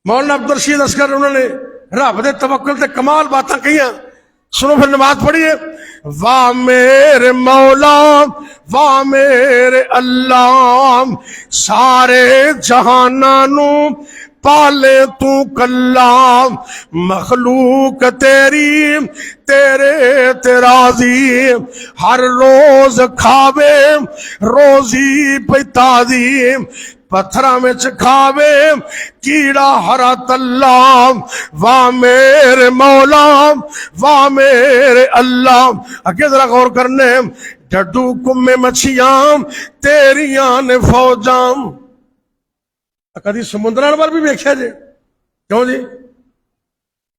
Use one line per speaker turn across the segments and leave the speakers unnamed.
مولانا عبد الرشید اصغر انہوں نے رب دے توکل تے کمال باتاں کہیاں. سنو پھر نماز پڑھیے. واہ میرے مولا واہ میرے اللہ سارے جہاناں نو پالے تو کلا مخلوق تیری تیرے تراضی ہر روز کھاوے روزی پیتا دی پتھراں وچ کھاوے کیڑا ہرا تلا واہ میرے مولا واہ میرے اللہ. اگے ذرا غور کرنے ڈڈو کمے مچھیاں تیریاں نے فوجاں. کدی سمندراں پر بھی ویکھیا جے؟ کیوں جی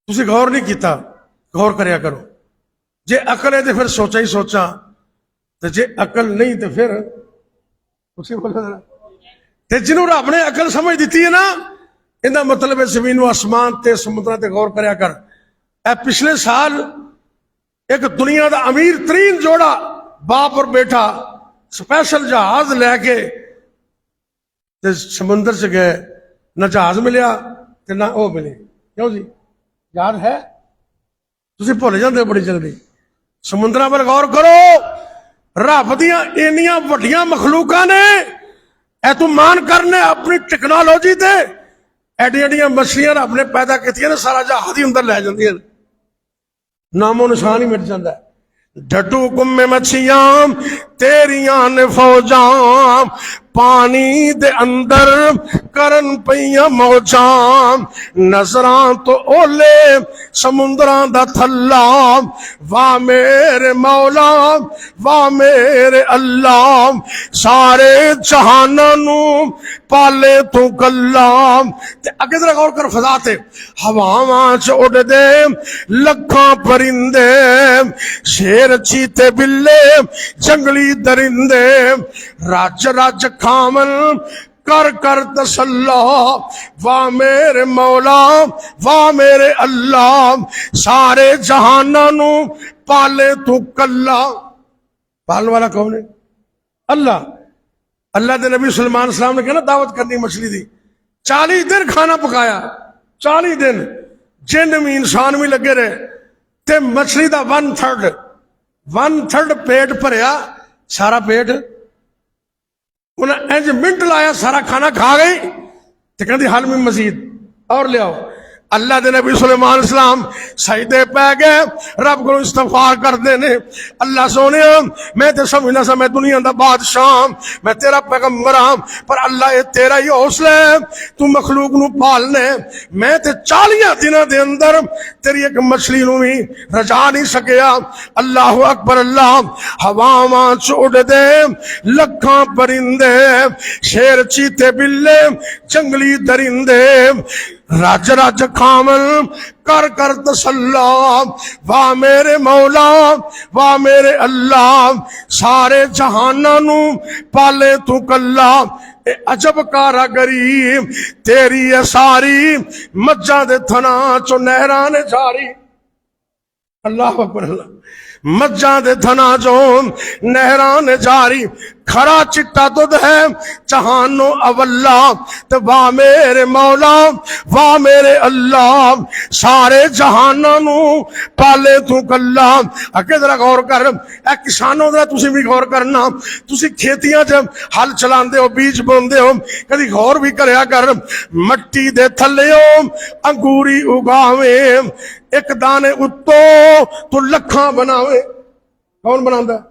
تسی غور نہیں کیتا؟ غور کریا کرو. جے عقل ہے تے پھر سوچا ہی سوچا تے جے عقل نہیں تے پھر اسی بولا تے جنہوں رب نے عقل سمجھ دیتی ہے نا اندا مطلب ہے زمین و آسمان تے سمندراں تے غور کریا کر. اے پچھلے سال ایک دنیا دا امیر ترین جوڑا باپ اور بیٹا سپیشل جہاز لے کے تے سمندر سے گئے. نہ جہاز ملیا تے نہ وہ ملے. کیوں جی یاد ہے؟ تسی بھول جاندے بڑی جلدی. سمندراں پر غور کرو رب دیاں اینیاں وڈیاں مخلوقاں نے اعتماد کرنے اپنی ٹیکنالوجی تے ایڈیاں ایڈیاں مچھلیاں رب نے پیدا کیتیاں نے سارا جہاز ہی اندر لے جاندیاں نام و نشان ہی مٹ جاندا ہے. ڈڈو کمے مچھیاں تیریاں نے فوجاں پانی دے اندر کرن پیاں موجاں نظراں تو اولے سمندراں دا تھلا واہ میرے مولا واہ میرے اللہ سارے جہاناں نو پالے تو کلا. تے اگے ذرا غور کر فضا تے ہواواں چ اڑ دے لکھاں پرندے شیر چیتے بلے جنگلی درندے رج رج کھامن کر کر تسلا واہ میرے مولا واہ میرے اللہ سارے جہاناں نو پالے تو کلا. پالنے والا کون ہے؟ اللہ. اللہ دے نبی سلیمان السلام نے کہا نا دعوت کرنی مچھلی دی 40 دن کھانا پکایا 40 دن جن بھی انسان بھی لگے رہے تے مچھلی دا 1/3 پیٹ بھریا سارا پیٹ انہیں انج منٹ لایا سارا کھانا کھا گئی تے کہندی حل میں مزید اور لے آؤ. اللہ دے نبی سلیمان السلام سجدے پہ گئے رب کو استغفار کر دینے اللہ سونے میں تے سمجھنا سا میں دنیا دا بادشاہ میں تیرا پیغمبر ہوں پر اللہ یہ تیرا ہی حوصلہ ہے تو مخلوق نو پالنے میں تے 40 دنوں دے اندر تیری ایک مچھلی نو بھی رجا نہیں سکیا. اللہ اکبر اللہ. ہواواں چ اڑ دے لکھاں پرندے شیر چیتے بلے جنگلی درندے رج رج کھامن کر کر تسلا واہ میرے مولا واہ میرے اللہ سارے جہاناں نو پالے تو کلا. اے عجب کاراگری تیری ہے ساری مجھاں دے تھنا چو نہراں نے جاری. اللہ اکبر اللہ. مجھاں دے تھنا جو نہراں نے جاری کھرا چٹا دودھ ہے جہانو اولا تے واہ میرے مولا واہ میرے اللہ سارے جہاناں نو پالے تو کلا. اگے ذرا غور کر اے کسانوں ذرا تسی بھی غور کرنا. تسی کھیتیاں جب ہل چلاندے ہو بیج بوندے ہو کدی غور بھی کریا کر مٹی دے تھلیوں انگوری اگاویں ایک دانے اتو تو لکھاں بناوے. کون بناندا ہے؟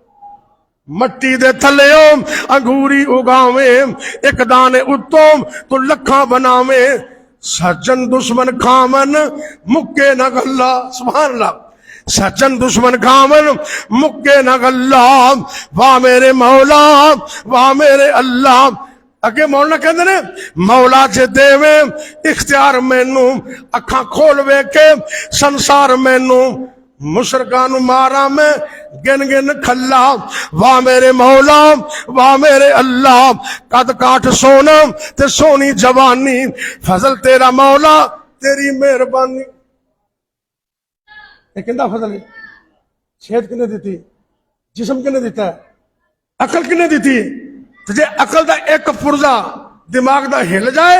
مٹی دے تھلیوں انگوری اگاویں ایک دانے اتو تو لکھاں بناویں سجن دشمن کھامن مکے نہ گلا. سبحان اللہ. سچن دشمن کھامن مکے نہ گلا واہ میرے مولا واہ میرے اللہ. اگے مولانا کہندے نے مولا جے دیوے اختیار مینوں اکھاں کھول ویکھے سنسار مینوں مشرکاں نو مارا میں گن گن کھلا واہ میرے مولا واہ میرے اللہ قد کاٹ سونا تے سونی جوانی فضل تیرا مولا تیری مہربانی. یہ کہندا فضل ہے صحت کنے دیتی جسم کنے دیتا ہے عقل کنے دیتی ہے. جے عقل دا ایک پرزا دماغ دا ہل جائے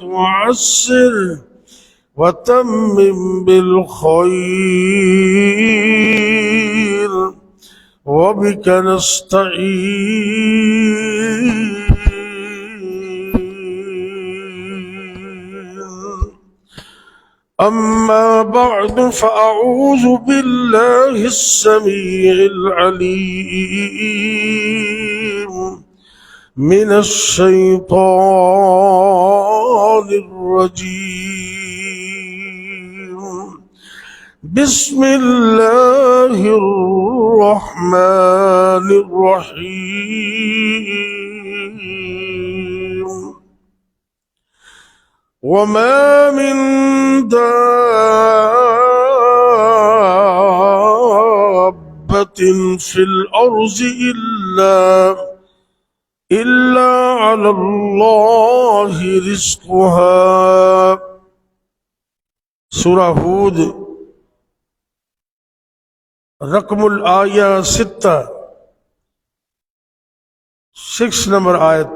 تعسر وتمم بالخير وبك نستعين أما بعد فأعوذ بالله السميع العليم من الشيطان الرجيم بسم الله الرحمن الرحيم وما من دابة في الأرض إلا على الله رزقها سورہ ہود رقم الآیہ 6 نمبر آیت،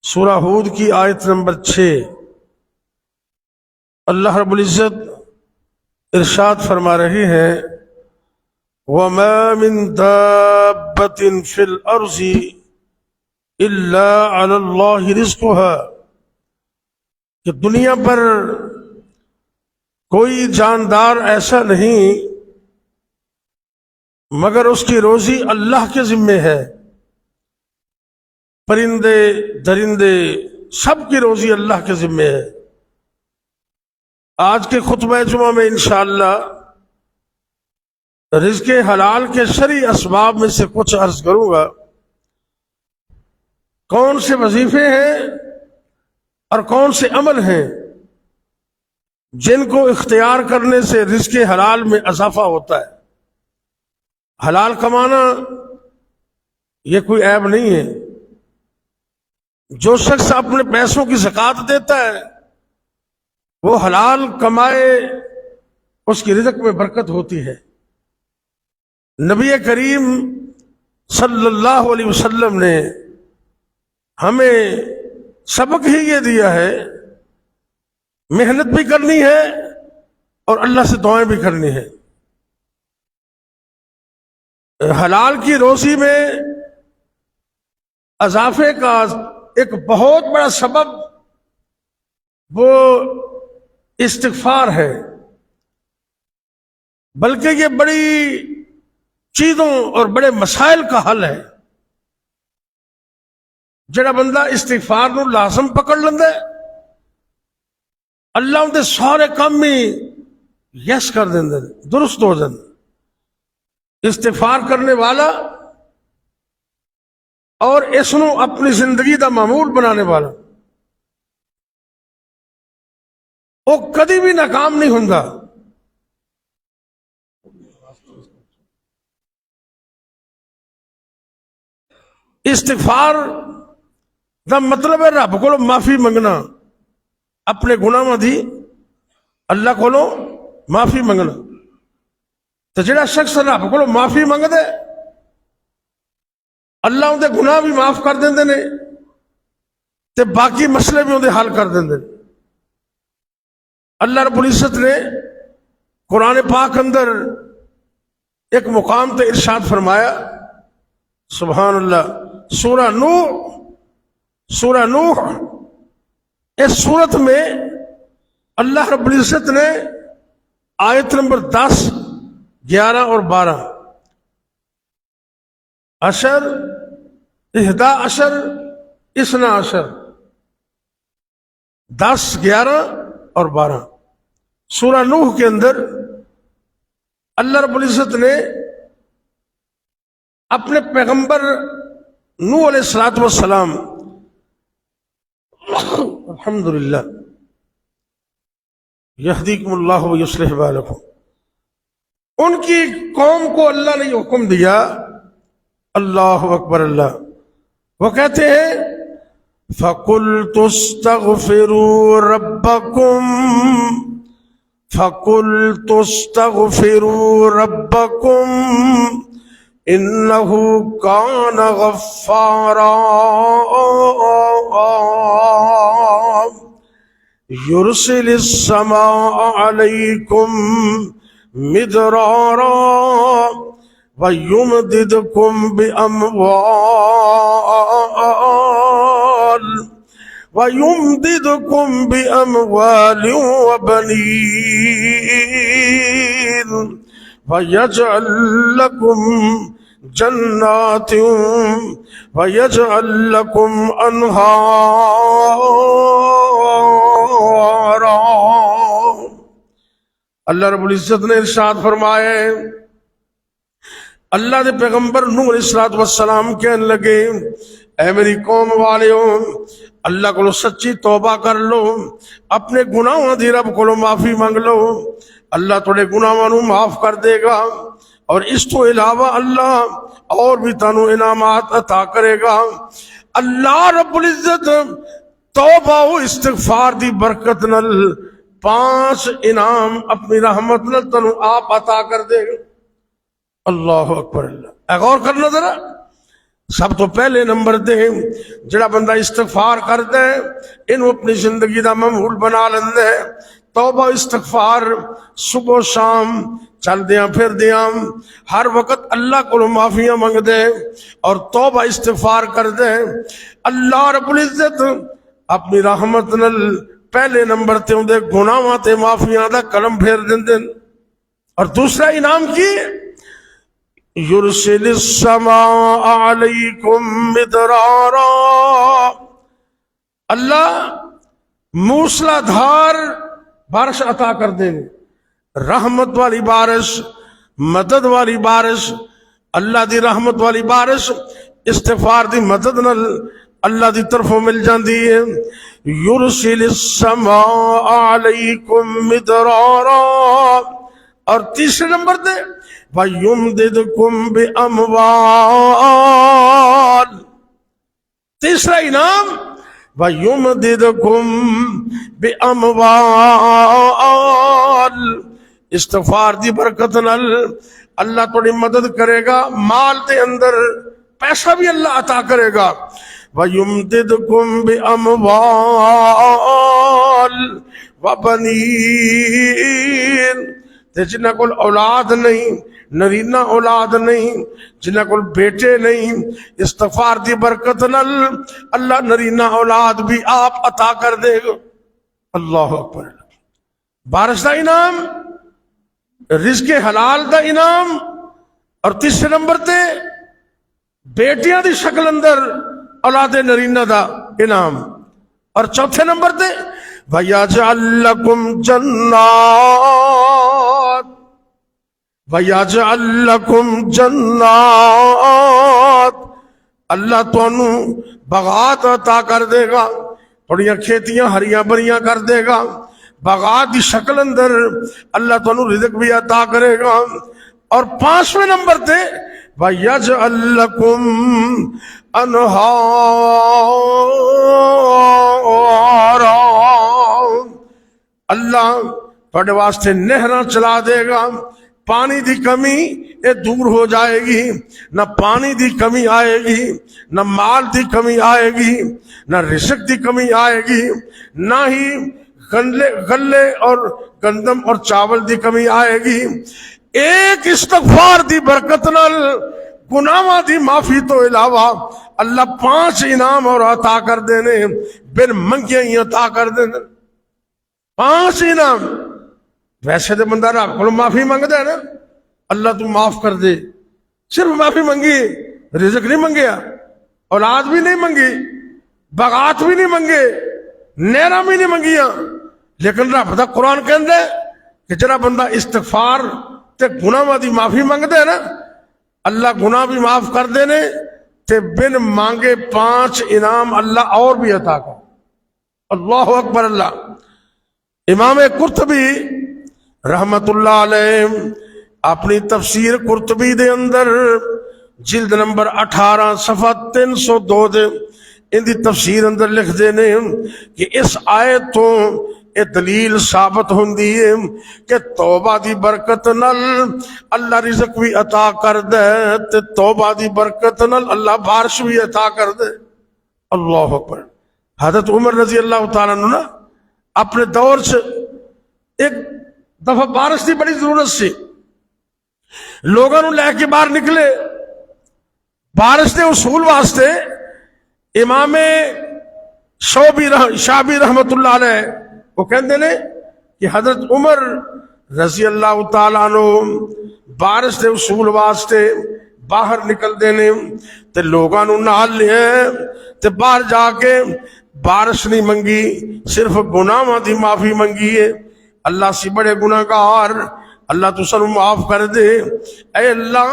سورہ ہود کی آیت نمبر 6۔ اللہ رب العزت ارشاد فرما رہے ہیں وَمَا مِن دَابَّةٍ فِي الْأَرْضِ إِلَّا عَلَى اللَّهِ رِزْقُهَا، کہ دنیا پر کوئی جاندار ایسا نہیں مگر اس کی روزی اللہ کے ذمے ہے۔ پرندے درندے سب کی روزی اللہ کے ذمے ہے۔ آج کے خطبہ جمعہ میں انشاءاللہ رزق حلال کے شرعی اسباب میں سے کچھ عرض کروں گا۔ کون سے وظیفے ہیں اور کون سے عمل ہیں جن کو اختیار کرنے سے رزق حلال میں اضافہ ہوتا ہے۔ حلال کمانا یہ کوئی عیب نہیں ہے۔ جو شخص اپنے پیسوں کی زکوٰۃ دیتا ہے وہ حلال کمائے، اس کی رزق میں برکت ہوتی ہے۔ نبی کریم صلی اللہ علیہ وسلم نے ہمیں سبق ہی یہ دیا ہے، محنت بھی کرنی ہے اور اللہ سے دعائیں بھی کرنی ہے۔ حلال کی روزی میں اضافے کا ایک بہت بڑا سبب وہ استغفار ہے، بلکہ یہ بڑی چیزوں اور بڑے مسائل کا حل ہے۔ جڑا بندہ استغفار نو لازم پکڑ لیندا ہے اللہ اندے سارے کام ہی یس کر دیندے، درست ہو جاندے۔ استغفار کرنے والا اور اس نو اپنی زندگی دا معمول بنانے والا وہ کدی بھی ناکام نہیں ہوندا۔ استغفار دا مطلب ہے رب کو معافی منگنا، اپنے گناہاں دی اللہ کو معافی منگنا۔ تو جڑا شخص رب کو معافی منگ دے اللہ اندے گناہ بھی معاف کر دیندے نے تے باقی مسئلے بھی اندے حل کر دیندے۔ اللہ رب العزت نے قرآن پاک اندر ایک مقام تے ارشاد فرمایا، سبحان اللہ، سورہ نوح اس سورت میں اللہ رب العزت نے آیت نمبر 10، 11 اور 12 عشر، 11، 12، 10، 11 اور 12 سورہ نوح کے اندر اللہ رب العزت نے اپنے پیغمبر نوح علیہ السلام الحمدللہ یہدیکم اللہ ویصلح بالکم، ان کی قوم کو اللہ نے یہ حکم دیا، اللہ اکبر اللہ، وہ کہتے ہیں فَقُلْتُ اسْتَغْفِرُوا رَبَّكُمْ إِنَّهُ كَانَ غَفَّارًا يرسل السماء عليكم مدرارا ويمددكم بأموال وبنين ويجعل لكم جنات ويجعل لكم انہارا۔ اللہ رب العزت نے ارشاد فرمائے، اللہ دے پیغمبر نوح علیہ السلام کہنے لگے، اے میری قوم والیوں، اللہ کو سچی توبہ کر لو، اپنے گناہوں دی رب کو معافی مانگ لو، اللہ تھوڑے گناہوں نو معاف کر دے گا، اور اس تو علاوہ اللہ اور بھی تانوں انعامات عطا کرے گا۔ اللہ رب العزت توبہ و استغفار دی برکت نال 5 انعام اپنی رحمت نال تانوں آپ عطا کر دے گا۔ اللہ اکبر اللہ، غور کرنا ذرا۔ سب تو پہلے نمبر تے جڑا بندہ استغفار کردا ہے اینو اپنی زندگی دا معمول بنا لیندا ہے۔ توبہ استغفار صبح و شام چلدیاں پھردیاں ہر وقت اللہ کو معافیاں منگ دے اور توبہ استغفار کر دے، اللہ رب العزت اپنی رحمت نال پہلے نمبر تے اون دے گناہاں تے معافیاں دا قلم پھیر دیندے۔ اور دوسرا انعام کی؟ یرسل السماء علیکم مدرارا، اللہ موسلا دھار بارش عطا کر دے گے، رحمت والی بارش، مدد والی بارش، اللہ دی رحمت والی بارش استغفار دی مدد نال اللہ دی طرفوں مل جاندی ہے۔ یرسل السماء علیکم مدرارا، اور تیسرے نمبر دے وَيُمْدِدْكُمْ بِأَمْوَالٍ، تیسرا انعام وَيُمْدِدْكُمْ بِأَمْوَالٍ، استغفار دی برکت نال اللہ تھوڑی مدد کرے گا، مال دے اندر پیسہ بھی اللہ عطا کرے گا۔ وَيُمْدِدْكُمْ بِأَمْوَالٍ وَبَنِينَ، تے جنہ کول اولاد نہیں، نرینہ اولاد نہیں، جنہ کول بیٹے نہیں، استغفار دی برکت نال اللہ نرینہ اولاد بھی آپ عطا کر دے گا۔ اللہ اکبر، بارش دا انعام، رزق حلال دا انعام، اور تیسرے نمبر تے بیٹیاں دی شکل اندر اولاد نرینہ دا انعام، اور چوتھے نمبر تے وَيَجْعَلْ لَكُمْ جَنَّاتٍ وَيَجْعَلْ لَكُمْ جَنَّاتٍ، اللہ تانوں باغات عطا کر دے گا، تھوڑیاں کھیتیاں ہریاں بھریاں کر دے گا، باغات دی شکل اندر اللہ تانوں رزق بھی عطا کرے گا۔ اور 5ویں نمبر تے وَيَجْعَلْ لَكُمْ أَنْهَارًا، اللہ تھوڑے واسطے نہراں چلا دے گا، پانی دی کمی یہ دور ہو جائے گی، نہ پانی دی کمی آئے گی، نہ مال دی کمی آئے گی، نہ رزق دی کمی آئے گی، نہ ہی غلے اور گندم اور چاول دی کمی آئے گی۔ ایک استغفار دی برکت نال گناہاں دی معافی تو علاوہ اللہ 5 انعام اور عطا کر دینے، بن منگے ہی عطا کر دینے، 5 انعام۔ ویسے تو بندہ رب کو معافی منگتا ہے نا، اللہ تو معاف کر دے، صرف معافی منگی، رزق نہیں منگیا، اولاد بھی نہیں منگی، باغات بھی نہیں منگے، نہراں بھی نہیں منگیاں، لیکن رب دا قرآن کہندا ہے کہ جڑا بندہ استغفار تے گناہاں دی معافی منگدا ہے نا، اللہ گناہ بھی معاف کر دینے تے بن مانگے 5 انعام اللہ اور بھی عطا کر۔ اللہ اکبر اللہ۔ امام قرطبی رحمت اللہ علیہ اپنی تفسیر قرطبی دے اندر جلد نمبر 18 صفحہ 302 دے ان دی تفسیر اندر لکھ دینے کہ اس آیت تو یہ دلیل ثابت ہوندی ہے کہ توبہ دی برکت نال اللہ رزق بھی عطا کر دے تے توبہ دی برکت نال اللہ بارش بھی عطا کر دے۔ اللہ اکبر۔ حضرت عمر رضی اللہ تعالیٰ عنہ نا اپنے دور سے ایک دفعہ بارش کی بڑی ضرورت سی، لوگوں نے لے کے باہر نکلے، بارش نے اصول واسطے امام شعبی رحمت اللہ علیہ وہ کہندے نے کہ حضرت عمر رضی اللہ تعالیٰ عنہ بارش کے اصول واسطے باہر نکل دینے تے لوگاں نو نال لے تے باہر جا کے بارش نہیں منگی، صرف گناہاں دی معافی منگی ہے۔ اللہ سی بڑے گناہگار، اللہ تو سانو معاف کر دے، اے اللہ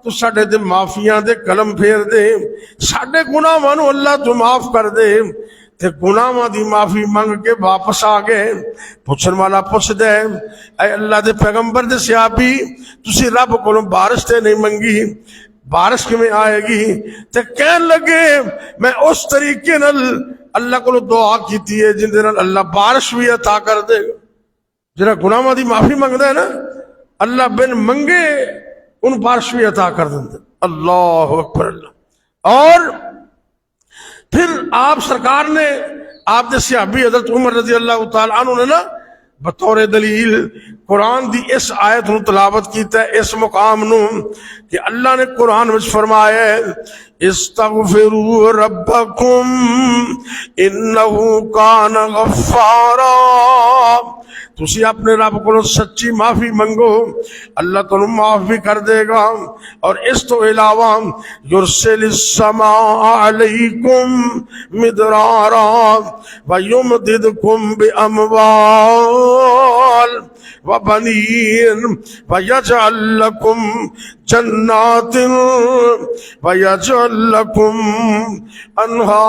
تو ساڈے تے معافیاں دے قلم پھیر دے، ساڈے گناہاں نو اللہ تو معاف کر دے۔ تے گناہاں دی معافی منگ کے واپس آ گئے، پوچھن والا پوچھ دے اے اللہ دے پیغمبر دے صحابی تسی رب کولوں بارش تے نہیں منگی، بارش کیویں آئے گی؟ تے کہن لگے میں اس طریقے نال اللہ کو دعا کیتی ہے جن دے نال اللہ بارش بھی عطا کر دے گا۔ جڑا گناہاں دی معافی منگدا ہے نا اللہ بن منگے ان بارش بھی عطا کر دیندا۔ اللہ اکبر اللہ۔ اور پھر آپ سرکار نے آپ دے صحابی حضرت عمر رضی اللہ تعالی عنہ نے نا بطور دلیل قرآن دی اس آیت نو تلاوت کیتا ہے اس مقام نو کہ اللہ نے قرآن وچ فرمایا ہے استغفروا ربکم انہو کان غفارا، تسی اپنے رب کو سچی معافی منگو اللہ تمہیں معاف بھی کر دے گا۔ اور اس تو علاوہ یرسل السماء علیکم مدرارا ویمددکم باموال وبنین ویجعل لکم جنات ویجعل لکم انہارا۔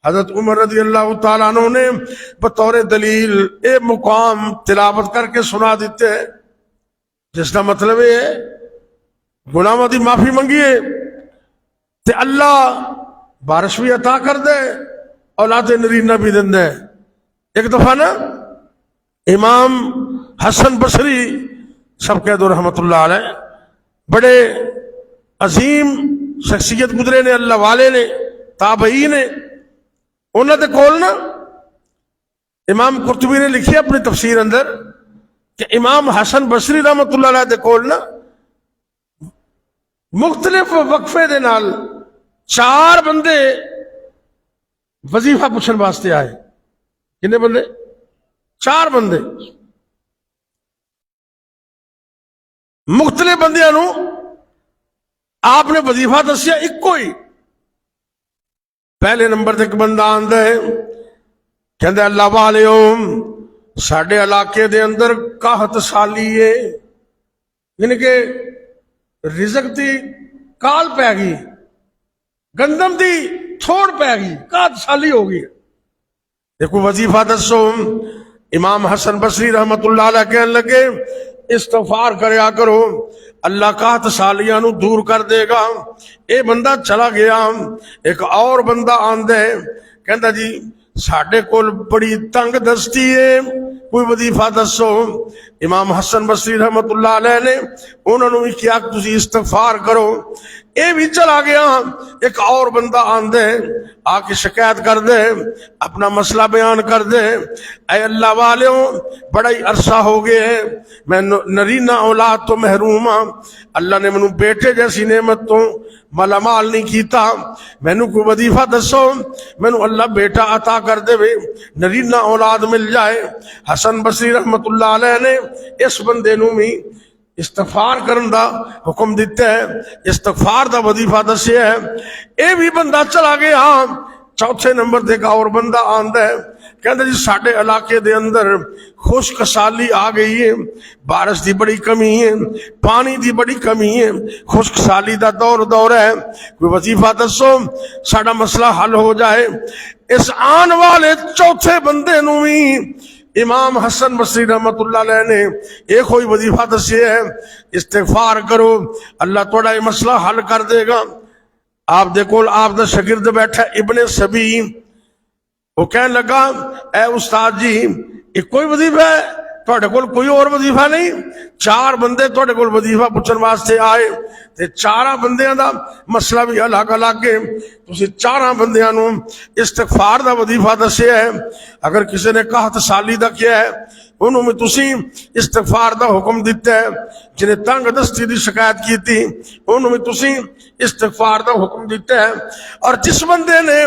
حضرت عمر رضی اللہ تعالیٰ عنہ نے بطور دلیل اے مقام تلاوت کر کے سنا دیتے ہیں جس کا مطلب ہے گناہاں دی معافی منگیے تے اللہ بارش بھی عطا کر دے اولاد نرینہ بھی دن دے۔ ایک دفعہ نا امام حسن بصری سب کہہ دو رحمت اللہ علیہ بڑے عظیم شخصیت گزرے نے، اللہ والے نے، تابعی نے، انہوں نے کول نا امام قرطبی نے لکھی اپنی تفسیر اندر کہ امام حسن بصری رحمت اللہ علیہ دے کول نا مختلف وقفے دے نال 4 بندے وظیفہ پوچھن واسطے آئے۔ کنے بندے؟ 4 بندے مختلف بندیاں نو آپ نے وظیفہ دسیا ایکو ہی۔ پہلے نمبر تے ایک بندہ آندا ہے کہندا اللہ والیو ساڈے علاقے دے اندر قحط سالی ہے، یعنی کہ رزق دی کال پہ گئی، گندم دی تھوڑ پہ گئی، قحط سالی ہو گئی، دیکھو وظیفہ دسو۔ امام حسن بصری رحمت اللہ علیہ کہنے لگے استغفار کریا کرو اللہ قحط سالیاں نو دور کر دے گا۔ اے بندہ چلا گیا، ایک اور بندہ آندے کہندا جی ساڈے کول بڑی تنگ دستی ہے، کوئی وظیفہ دسو۔ امام حسن بصری رحمت اللہ علیہ نے انہوں نے کیا تسی استغفار کرو۔ اے بھی چلا گیا، ایک اور بندہ آندے آ کے شکایت کر دے، اپنا مسئلہ بیان کر دے، اے اللہ والیوں بڑا ہی عرصہ ہو گئے ہیں میں نرینہ اولاد تو محروم ہاں، اللہ نے منو بیٹے جیسی نعمت تو مالا مال نہیں کیتا، مینو کوئی وظیفہ دسو مینو اللہ بیٹا عطا کر دے، نرینہ اولاد مل جائے۔ حسن بصری رحمت اللہ علیہ نے اس بندے نو بھی استغفار کرن دا حکم دیتا ہے، استغفار دا وظیفہ دسیا ہے۔ اے بھی بندہ چلا گیا، چوتھے نمبر دے کا اور بندہ آندا ہے کہندا جی ساڈے علاقے دے اندر خشک سالی آ گئی ہے، بارش دی بڑی کمی ہے، پانی دی بڑی کمی ہے، خشک سالی دا دور ہے، کوئی وظیفہ دسو ساڈا مسئلہ حل ہو جائے۔ اس آن والے چوتھے بندے نو بھی امام حسن بصری رحمت اللہ علیہ نے ایک ہوئی وظیفہ دسیا ہے استغفار کرو اللہ تھوڑا یہ مسئلہ حل کر دے گا۔ آپ دیکھو آپ دا شاگرد بیٹھا ابن سبی، وہ کہنے لگا اے استاد جی ایک کوئی وظیفہ ہے ਤੁਹਾਡੇ ਕੋਲ ਕੋਈ ਹੋਰ ਵਜ਼ੀਫਾ ਨਹੀਂ। ਚਾਰ ਬੰਦੇ ਤੁਹਾਡੇ ਕੋਲ ਵਜ਼ੀਫਾ ਪੁੱਛਣ ਵਾਸਤੇ ਆਏ ਤੇ ਚਾਰਾਂ ਬੰਦਿਆਂ ਦਾ ਮਸਲਾ ਵੀ ਅਲੱਗ-ਅਲੱਗ ਹੈ। ਤੁਸੀਂ ਚਾਰਾਂ ਬੰਦਿਆਂ ਨੂੰ ਇਸਤਗਫਾਰ ਦਾ ਵਜ਼ੀਫਾ ਦੱਸਿਆ ਹੈ। ਅਗਰ ਕਿਸੇ ਨੇ ਕਾਹਤ ਸਾਲੀ ਦਾ ਕਿਹਾ ਹੈ ਉਹਨੂੰ ਵੀ ਤੁਸੀਂ ਇਸਤਗਫਾਰ ਦਾ ਹੁਕਮ ਦਿੱਤਾ ਹੈ। ਜਿਹਨੇ ਤੰਗ ਦਸਤੀ ਦੀ ਸ਼ਿਕਾਇਤ ਕੀਤੀ ਉਹਨੂੰ ਵੀ ਤੁਸੀਂ ਇਸਤਗਫਾਰ ਦਾ ਹੁਕਮ ਦਿੱਤਾ ਹੈ। ਔਰ ਜਿਸ ਬੰਦੇ ਨੇ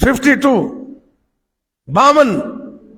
52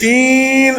3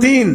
3।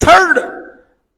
3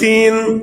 3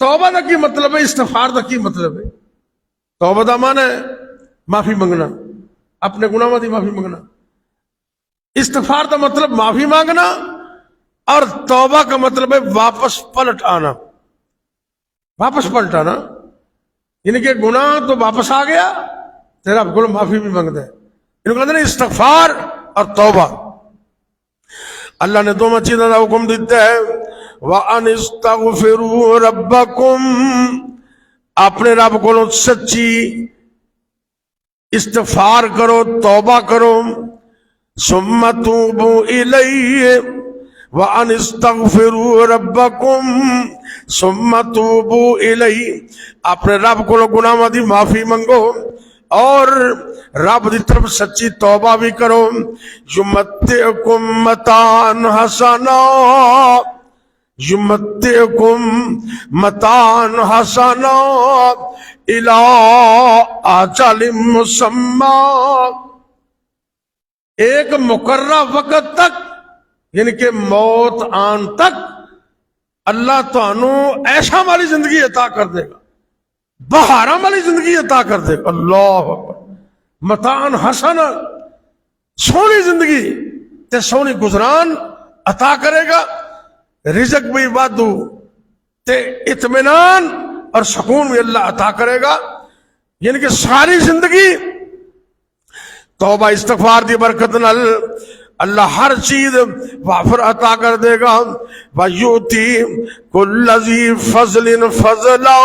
توبہ دا کی مطلب ہے، استغفار دا کی مطلب ہے؟ توبہ دا معنی ہے معافی منگنا، اپنے گناہوں دی معافی منگنا۔ استغفار دا مطلب معافی مانگنا، اور توبہ کا مطلب ہے واپس پلٹ آنا، واپس پلٹ آنا، یعنی کہ گناہ تو واپس آ گیا، تیرا کو معافی بھی مانگتا ہے۔ ان کو کہتے ہیں استغفار اور توبہ۔ اللہ نے دونوں چیزوں کا حکم دیتا ہے، وَأَنِ اسْتَغْفِرُوا رَبَّكُمْ، اپنے رب کو سچی استغفار کرو، توبہ کرو، ثُمَّ تُوبُوا إِلَيْهِ وَأَنِ اسْتَغْفِرُوا رَبَّكُمْ ثُمَّ تُوبُوا إِلَيْهِ، اپنے رب کو گناہوں دی معافی منگو اور رب دی طرف سچی توبہ بھی کرو۔ یمتعکم متاعًا حسنا، یمتعکم متاعًا حسنا الی اجل مسمی، ایک مقررہ وقت تک، یعنی کہ موت آن تک اللہ تانوں ایشا والی زندگی عطا کر دے گا، بہاراں والی زندگی عطا کر دے گا۔ اللہ اکبر، متاعًا حسنا، سونی زندگی تے سونی گزران عطا کرے گا، رزق بھی وادو تے اطمینان اور سکون بھی اللہ عطا کرے گا، یعنی کہ ساری زندگی توبہ استغفار دی برکت نال اللہ ہر چیز وافر عطا کر دے گا۔ وَيُؤْتِي كُلَّ ذِي فَضْلٍ فَضْلًا،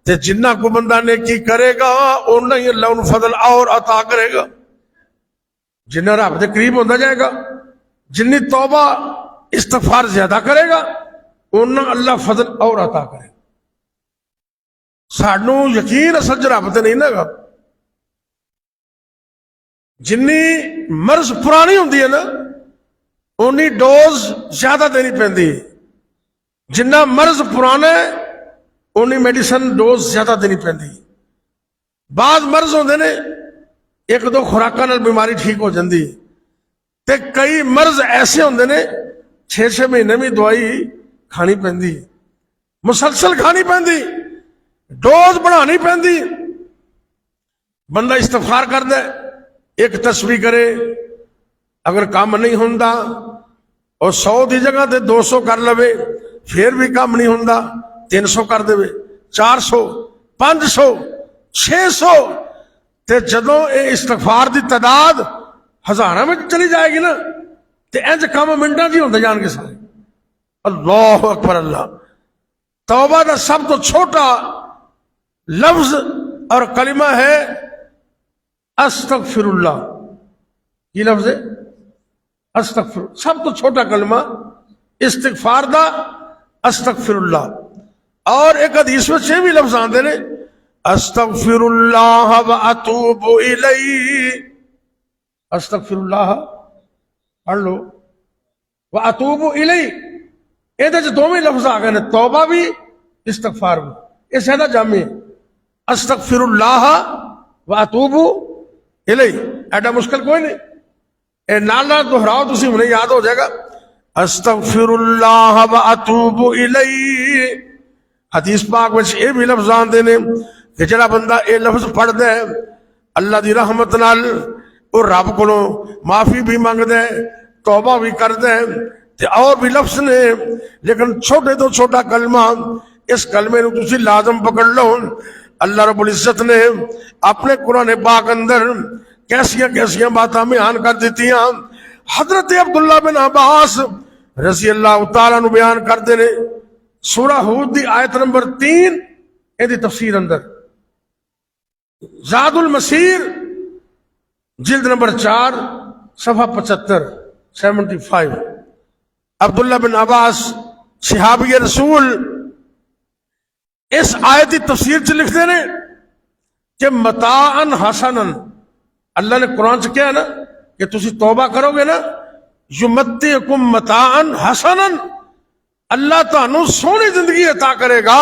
تے جنہ کو بندہ نیکی کرے گا انہ ہی اللہ ان فضل اور عطا کرے گا۔ جنہ رب دے قریب ہوتا جائے گا، جنی توبہ استغفار زیادہ کرے گا انہ اللہ فضل اور عطا کرے گا۔ سانوں یقین اصل رب تے نہیں نا، جنی مرض پرانی ہوندی ہے نا اونی ڈوز زیادہ دینی پیندی ہے، جنہ مرض پرانا ہے اونی میڈیسن ڈوز زیادہ دینی پیندی ہے۔ بعض مرض ہوندے نے ایک دو خوراکاں نال بیماری ٹھیک ہو جاندی ہے، تے کئی مرض ایسے ہوندے نے 6 مہینے میں دوائی کھانی پیندی، مسلسل کھانی پیندی، ڈوز بڑھانی پیندی۔ بندہ استغفار کر دے، ایک تسبیح کرے، اگر کام نہیں ہوندا اور 100 دی جگہ تے 200 کر لوے پھر بھی کام نہیں ہوندا، 300 کر دے، 400 500 600، تے جدوں اے استغفار دی تعداد ہزاراں میں چلی جائے گی نا تے انج کام منٹاں جی ہوندے جان کے سارے۔ اللہ اکبر، اللہ۔ توبہ دا سب تو چھوٹا لفظ اور کلمہ ہے استغفر اللہ۔ یہ لفظ ہے استغفر، سب تو چھوٹا کلمہ استغفار دا استغفر اللہ۔ اور ایک حدیث میں 6 بھی لفظ آندے نے، استغفر اللہ واتوب الیہ، استغفر اللہ پڑھ لو، واتوب الیہ، یہ دو میں لفظ آ گئے نے، توبہ بھی استغفار بھی، یہ زیادہ جامع ہے۔ استغفر اللہ واتوب الیہ، ایڈا مشکل کوئی نہیں، اے نالا دہراؤ تسی انہیں یاد ہو جائے گا۔ استغفر اللہ واتوب الیہ، حدیث پاک وچ یہ بھی لفظ آندے نے کہ جڑا بندہ اے لفظ پڑھ دے اللہ دی رحمت نال اور رب کو معافی بھی مانگ دے، توبہ بھی کر دے، تے اور بھی لفظ نے، لیکن چھوٹے تو چھوٹا کلمہ، اس کلمے نو تسی لازم پکڑ لو۔ اللہ رب العزت نے اپنے قرآن پاک اندر کیسیاں کیسیاں باتاں بیان کر دیتی ہیں۔ حضرت عبداللہ بن عباس رضی اللہ تعالیٰ نو بیان کر دے نے، سورہ ہود دی آیت نمبر 3 دی تفسیر اندر، زاد المسیر جلد نمبر 4 صفحہ 75 عبداللہ بن عباس صحابی رسول اس آیت کی تفسیر چ لکھتے ہیں کہ متاعن حسنن، اللہ نے قرآن سے کیا ہے نا کہ تسی توبہ کرو گے نا، یمتعکم متاعن حسنن، اللہ تانوں سونی زندگی عطا کرے گا۔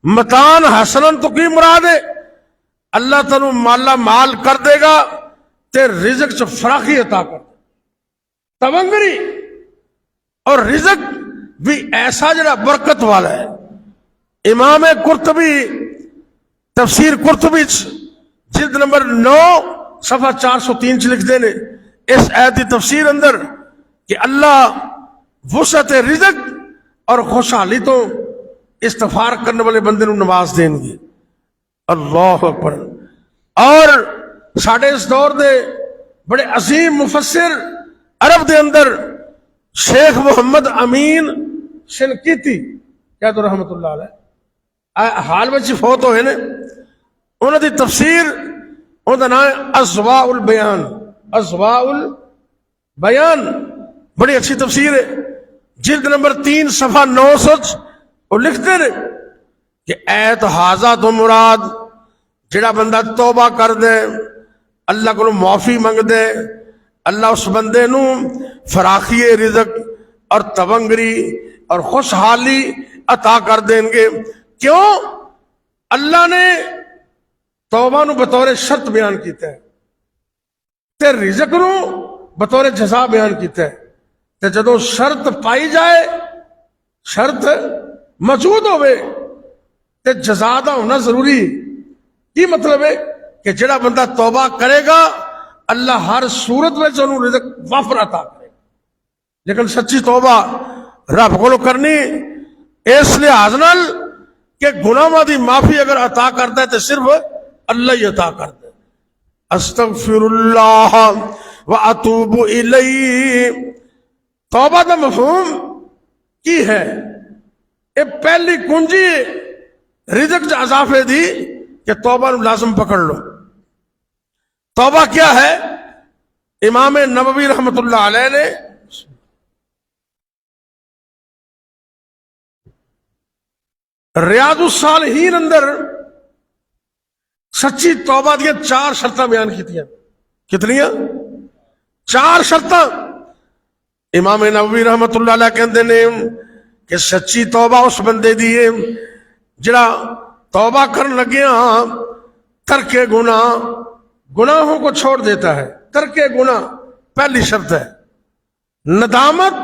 متاعن حسنن تو کی مراد ہے؟ اللہ تانوں مالا مال کر دے گا تے رزق چ فراخی عطا کر دے، تونگری اور رزق بھی ایسا جڑا برکت والا ہے۔ امام قرطبی تفسیر قرطبی جلد نمبر 9 صفحہ 403 لکھ دینے اس آیت کی تفسیر اندر کہ اللہ وسعت رزق اور خوشحالی تو استغفار کرنے والے بندے نو نواز دیں گے. اللہ اکبر. اور ساڈے اس دور دے بڑے عظیم مفسر عرب دے اندر شیخ محمد امین شنقیطی کیا تو رحمت اللہ علیہ حال میں فوت ہوئے نے. انہوں دی تفسیر انہوں دا نام ہے اضواء البیان. اضواء البیان بڑی اچھی تفسیر ہے. جلد نمبر 3 صفحہ 900 وہ لکھتے رہے کہ ایت حاضہ تو مراد جڑا بندہ توبہ کر دے اللہ کو معافی منگ دے اللہ اس بندے نو فراخی رزق اور تونگری اور خوشحالی عطا کر دیں گے. کیوں؟ اللہ نے توبہ نو بطور شرط بیان کیتا ہے تے رزق نو بطور جزا بیان کیتا ہے. تے جدو شرط پائی جائے شرط موجود ہوئے تے جزا دا ہونا ضروری. کی مطلب ہے کہ جڑا بندہ توبہ کرے گا اللہ ہر صورت میں انہوں رزق وافر عطا کرے گا. لیکن سچی توبہ رب کو کرنی اس لحاظ نال کہ گناہاں دی معافی اگر عطا کرتا ہے تو صرف اللہ ہی عطا کرتا ہے. استغفر اللہ واتوب الیہ. توبہ دا مفہوم کی ہے؟ یہ پہلی کنجی رزق چ اضافے دی کہ توبہ نو لازم پکڑ لو. توبہ کیا ہے؟ امام نووی رحمت اللہ علیہ نے ریاض الصالحین اندر سچی توبہ دیا 4 شرطاں بیان کی تھیں. کتنیاں؟ 4 شرطاں. امام نووی رحمت اللہ علیہ کہندے نے کہ سچی توبہ اس بندے دی ہے جڑا توبہ کرن لگیا ترک گناہوں کو چھوڑ دیتا ہے. ترک گناہ پہلی شرط ہے. ندامت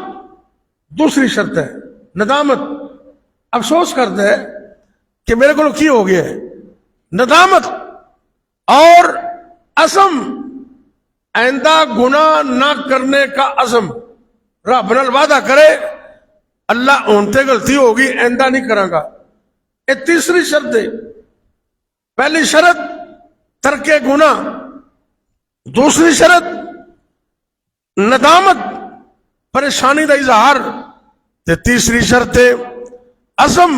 دوسری شرط ہے. ندامت افسوس کرتا ہے کہ میرے کو کی ہو گیا ہے. ندامت اور عزم آئندہ گناہ نہ کرنے کا عزم. رب نال وعدہ کرے اللہ اونتے غلطی ہوگی آئندہ نہیں کراں گا. یہ تیسری شرط ہے. پہلی شرط ترک گناہ، دوسری شرط ندامت پریشانی کا اظہار، تے تیسری شرط ہے عزم.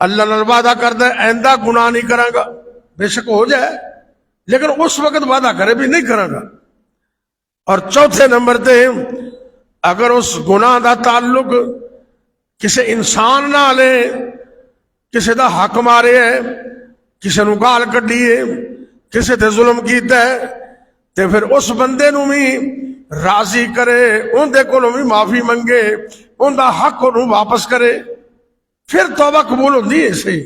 اللہ نال وعدہ کرتا ہے آئندہ گناہ نہیں کراں گا. بے شک ہو جائے لیکن اس وقت وعدہ کرے بھی نہیں کراں گا. اور چوتھے نمبر تے اگر اس گناہ دا تعلق کسی انسان نہ لے، کسی دا حق مارے ہے، کسی نو گال کڈی ہے، کسی تے ظلم کیتا ہے، تے پھر اس بندے نو بھی راضی کرے، ان دے کولوں بھی معافی منگے، ان دا حق انہوں واپس کرے، پھر توبہ قبول ہوندی ہے. صحیح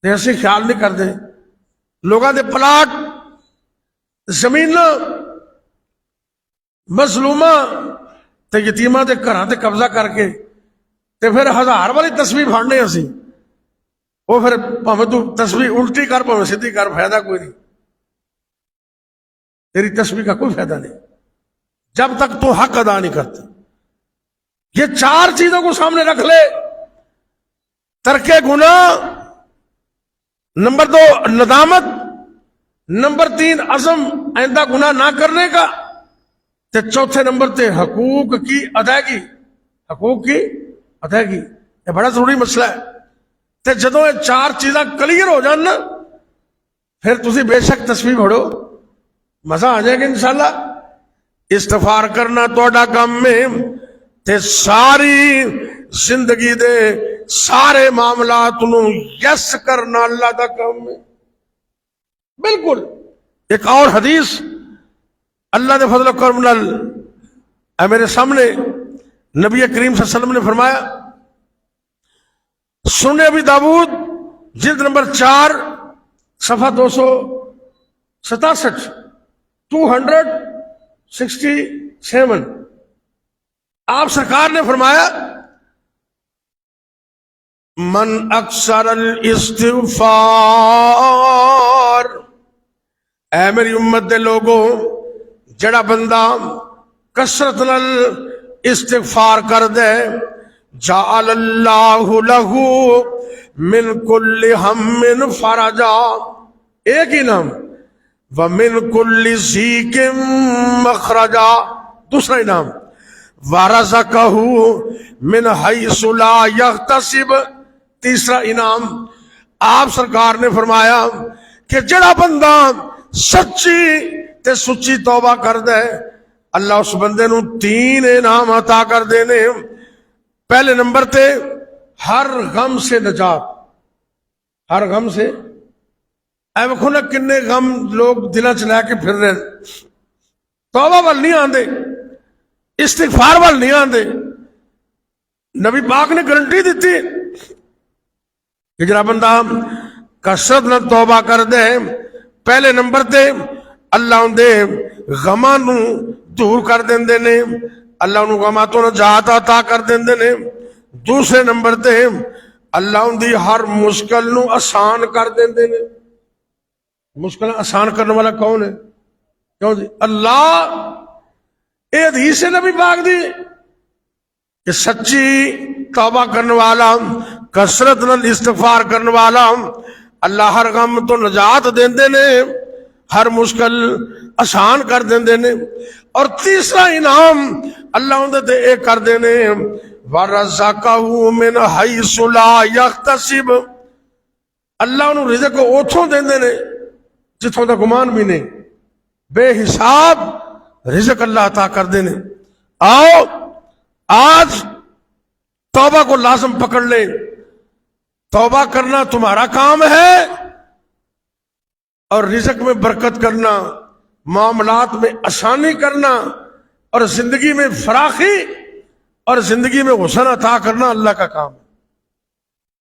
تے اسی خیال نہیں کرتے. لوگاں دے پلاٹ زمین مظلومہ تے یتیماں دے گھراں تے قبضہ کر کے تے پھر 1000 والی تسبیح پھڑنے اسی. وہ پھر پاویں تو تسبیح الٹی کر پاویں سیدھی کر، فائدہ کوئی نہیں. تیری تسبیح کا کوئی فائدہ نہیں جب تک تو حق ادا نہیں کرتا. یہ 4 چیزوں کو سامنے رکھ لے. ترک گناہ، نمبر 2 ندامت، نمبر 3 عزم آئندہ گناہ نہ کرنے کا، تے چوتھے نمبر تے حقوق کی ادائیگی. حقوق کی ادائیگی یہ بڑا ضروری مسئلہ ہے. تے جدوں یہ 4 چیزاں کلیئر ہو جان نا پھر تسی بے شک تسبیح پڑھو، مزہ آ جائے گا انشاءاللہ. استغفار کرنا توڑا کام میں تے ساری زندگی دے سارے معاملات نو یس کرنا اللہ دا کام میں. بالکل. ایک اور حدیث اللہ دے فضل و کرم نال میرے سامنے نبی کریم صلی اللہ علیہ وسلم نے فرمایا، سنن ابی داؤد جلد نمبر 4 صفحہ 267 267 آپ سرکار نے فرمایا من اکثر الاستغفار، اے میری امت دے لوگوں، جڑا بندہ کثرت نال استغفار کر دے، جعل اللہ لہ من کل ہم فرجا، ایک ہی نام، ومن کل ضیق مخرجا، دوسرا ہی نام، ورزقہ من حیث لا یحتسب، تیسرا انعام۔ آپ سرکار نے فرمایا کہ جڑا بندہ سچی تے سچی توبہ کر دے، اللہ اس بندے نو 3 انعام عطا کر دینے۔ پہلے نمبر تے ہر غم سے نجات، ہر غم سے، اے ویکھو نا کنے غم لوگ دلاں چ لے کے پھر رہے، توبہ وال نہیں آندے، استغفار وال نہیں آندے۔ نبی پاک نے گارنٹی دیتی کہ جڑا بندہ کثرت نال توبہ کر دے، پہلے نمبر تے اللہ ان دے غماں نو دور کر دیندے نے، اللہ انہوں غماں تو نجات عطا کر دیندے نے۔ دوسرے نمبر تے اللہ ان دی ہر مشکل نو آسان کر دیندے نے۔ مشکل آسان کرنے والا کون ہے؟ کیوں جی؟ اللہ۔ اے حدیث ہے نبی پاک دی کہ سچی توبہ کرنے والا، کثرت نال استغفار کرنے والا، اللہ ہر غم تو نجات دیندے نے، ہر مشکل آسان کر دیندے نے۔ اور تیسرا انعام اللہ ان دے ایک کر دینے، وَرَزَقَهُ مِنْ حَيْثُ لَا يَحْتَسِبُ، اللہ انہوں رزق کو اوتھوں دیندے نے جتھوں دا گمان بھی نہیں، بے حساب رزق اللہ عطا کر دینے۔ آؤ آج توبہ کو لازم پکڑ لیں، توبہ کرنا تمہارا کام ہے، اور رزق میں برکت کرنا، معاملات میں آسانی کرنا، اور زندگی میں فراخی اور زندگی میں حسن عطا کرنا اللہ کا کام ہے۔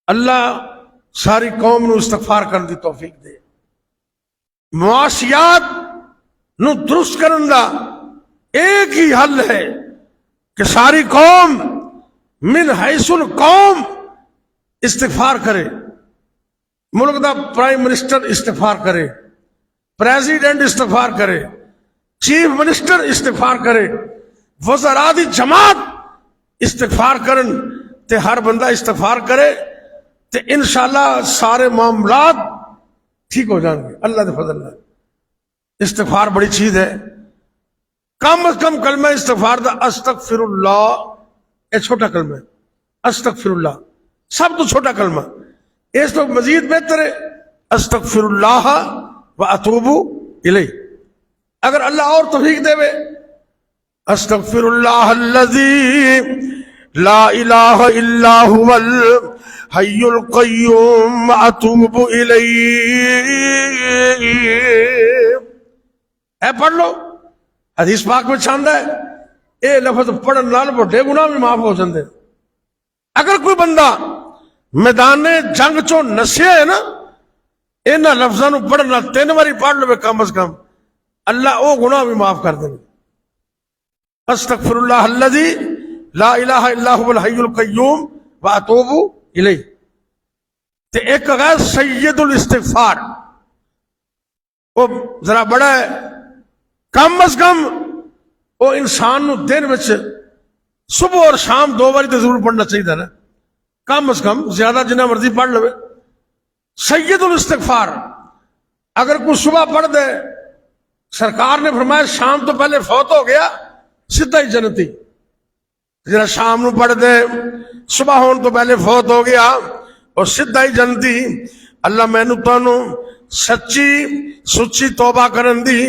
اللہ ساری قوم نو استغفار کرنے دی توفیق دے۔ معاشیات نو درست کرن دا ایک ہی حل ہے کہ ساری قوم من حیث القوم استغفار کرے، ملک دا پرائم منسٹر استغفار کرے، پریزیڈنٹ استغفار کرے، چیف منسٹر استغفار کرے، وزراء دی جماعت استغفار کرن، تے ہر بندہ استغفار کرے، تے انشاءاللہ سارے معاملات ٹھیک ہو جائیں گے اللہ دے فضل اللہ۔ استغفار بڑی چیز ہے، کم از کم کلمہ استغفار دا استغفر اللہ، یہ چھوٹا کلمہ ہے، استغفر اللہ سب تو چھوٹا کلمہ، اس تو مزید بہتر ہے استغفر اللہ واتوب الیہ۔ اگر اللہ اور توفیق دے وے، استغفر اللہ الذی لا الہ الا هو الحی القیوم واتوب الیہ، اے پڑھ لو، حدیث پاک میں چھاندا ہے اے لفظ پڑھن نال بڑے گناہ بھی معاف ہو جاندے۔ اگر کوئی بندہ میدان جنگ چو نسیا ہے نا، انہاں لفظاں نو پڑھنا 3 باری پڑھ لو کم از کم، اللہ او گناہ بھی معاف کر دے۔ استغفر اللہ الذی لا الہ الا هو الحی القیوم واتوب الیہ۔ تے ایک ہے سید الاستغفار، وہ ذرا بڑا ہے، کم از کم وہ انسان نو دن وچ صبح اور شام 2 باری تو ضرور پڑھنا چاہیے نا، کم از کم، زیادہ جنہ مرضی پڑھ لو۔ سید الاستغفار اگر کوئی صبح پڑھ دے، سرکار نے فرمایا شام تو پہلے فوت ہو گیا سیدھا ہی جنتی، جرا شام نو پڑھ دے صبح ہون تو پہلے فوت ہو گیا اور سیدھا ہی جنتی۔ اللہ مینوں تانوں سچی سچی توبہ کرن دی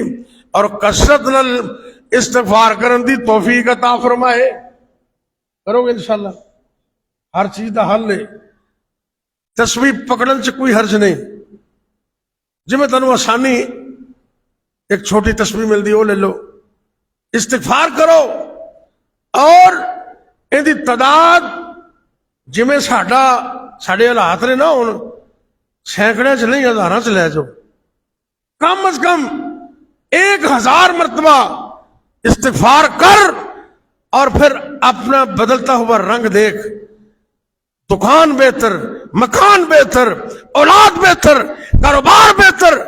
اور کثرت نال استغفار کرن دی توفیق عطا فرمائے۔ کرو گے انشاءاللہ، ہر چیز دا حل ہے۔ تسبیح پکڑن چ کوئی حرج نہیں، جی میں تنوں آسانی ایک چھوٹی تسبیح مل دی وہ لے لو، استغفار کرو، اور ان دی تعداد جی میں ساڑے حالات نے نہ ہون، سینکڑے چ نہیں ہزاراں چ لے جاؤ، کم از کم 1000 مرتبہ استغفار کر، اور پھر اپنا بدلتا ہوا رنگ دیکھ، دکان بہتر، مکان بہتر، اولاد بہتر، کاروبار بہتر،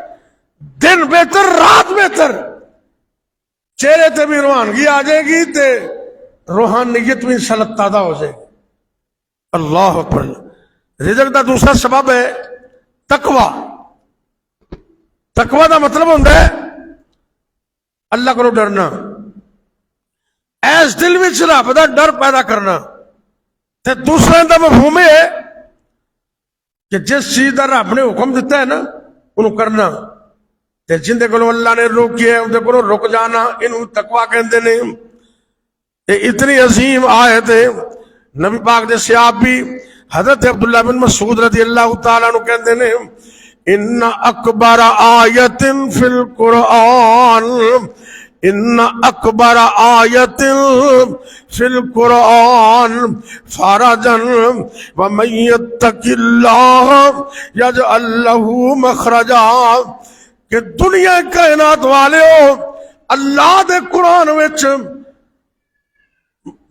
دن بہتر، رات بہتر، چہرے تے بھی روحانگی آ جائے گی تے روحانیت بھی انشاءاللہ تازہ ہو جائے گی۔ اللہ اکبر۔ رزق دا دوسرا سبب ہے تقوی۔ تقوی دا مطلب ہوتا ہے اللہ کو ڈرنا، ایس دل وچ رب دا ڈر پیدا کرنا۔ تے دوسرا دا مفہوم ہے کہ جس چیز دا رب نے حکم دیتا ہے نا انہوں کرنا، تے جندے کو اللہ نے روکی ہے اندے کو رک جانا، انہوں تقوی کہندے نے۔ یہ اتنی عظیم آیت ہے، نبی پاک دے صحابی حضرت عبداللہ بن مسعود رضی اللہ تعالیٰ عنہ کہندے نے ان اکبر آیت فی القرآن، ان اکبر آیت فی القرآن فرجا ومن یتق اللہ یجعل لہ مخرجا، کہ دنیا کائنات والے ہو اللہ دے قرآن وچ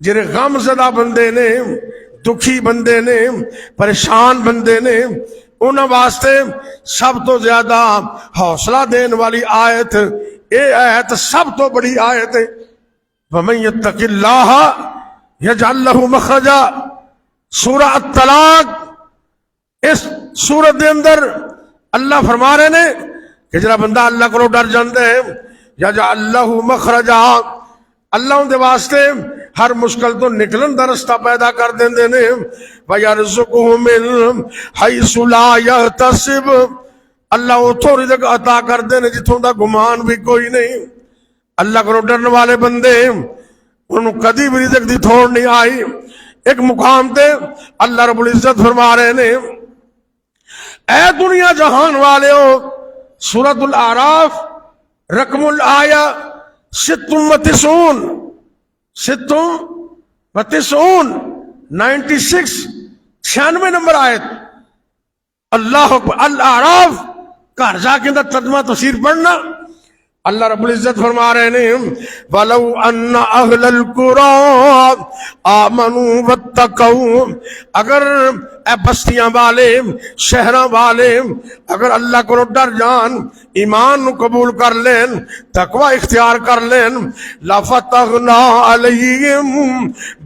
جڑے غم زدہ بندے نے، دکھی بندے نے، پریشان بندے نے، انہاں واسطے سب تو زیادہ حوصلہ دین والی آیت اے آیت سب تو بڑی آیت ہے وَمَن يَتَّقِ اللَّهَ يَجْعَل لَّهُ مَخْرَجًا۔ سورہ الطلاق، اس سورت دے اندر اللہ فرما رہے نے کہ جڑا بندہ اللہ کو ڈر جاندے ہے یَجْعَل لَّهُ مَخْرَجًا، اللہ ان دے واسطے ہر مشکل تو نکلن دا رستہ پیدا کر دیندے نے۔ وَيَرْزُقُهُ مِنْ حَيْثُ لَا يَحْتَسِبُ، اللہ اتھوں رزق عطا کر دینے جتھوں دا گمان بھی کوئی نہیں۔ اللہ کو ڈرنے والے بندے انہوں کدی بھی رزق دی تھوڑ نہیں آئی۔ ایک مقام تے اللہ رب العزت فرما رہے نے اے دنیا جہان والے ہو، سورۃ الاعراف رقم الآیہ 96 96 نمبر آیت۔ اللہ اکبر۔ الاعراف گھر جا کے اندر ترجمہ تفسیر پڑھنا۔ اللہ رب العزت فرما رہے ہیں وَلَوْ أَنَّ أَهْلَ الْقُرَىٰ آمَنُوا وَاتَّقَوْا، اگر اے بستیاں والے، شہراں والے اگر اللہ کو ڈر جان، ایمان قبول کر لین، تقوی اختیار کر لین، لَفَتَحْنَا عَلَيْهِمْ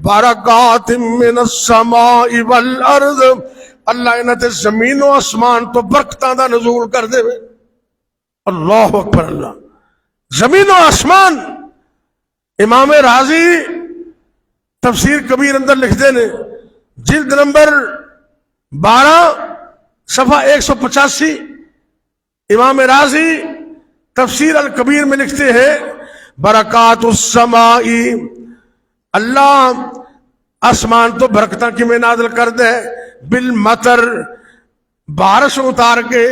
بَرَكَاتٍ مِّنَ السَّمَاءِ وَالْأَرْضِ، اللہ انہاں تے زمین و آسمان تو برکتاں دا نزول کر دے۔ اللہ اکبر۔ اللہ زمین و آسمان۔ امام رازی تفسیر کبیر اندر لکھتے نے جلد نمبر 12 صفحہ 185، امام رازی تفسیر الکبیر میں لکھتے ہیں برکات السماء، اللہ آسمان تو برکتاں کی میں نازل کر دے، بالمطر بارش اتار کے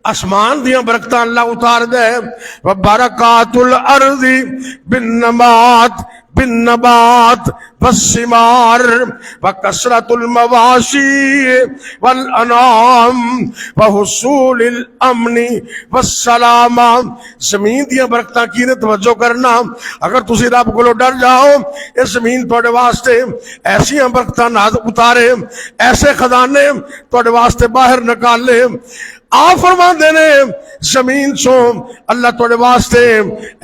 آسمان دیاں برکتاں اللہ اتار دے، وبرکات الارض بالنبات والثمار وکثرت المواشی والانعام وحصول الامن والسلام۔ زمین دیاں برکتاں کی نے توجہ کرنا، اگر تسی رب کو ڈر جاؤ اس زمین تواڈے واسطے ایسیاں برکتاں اتارے، ایسے خزانے تواڈے واسطے باہر نکالے۔ آپ فرما دینے زمین چو اللہ تواڈے واسطے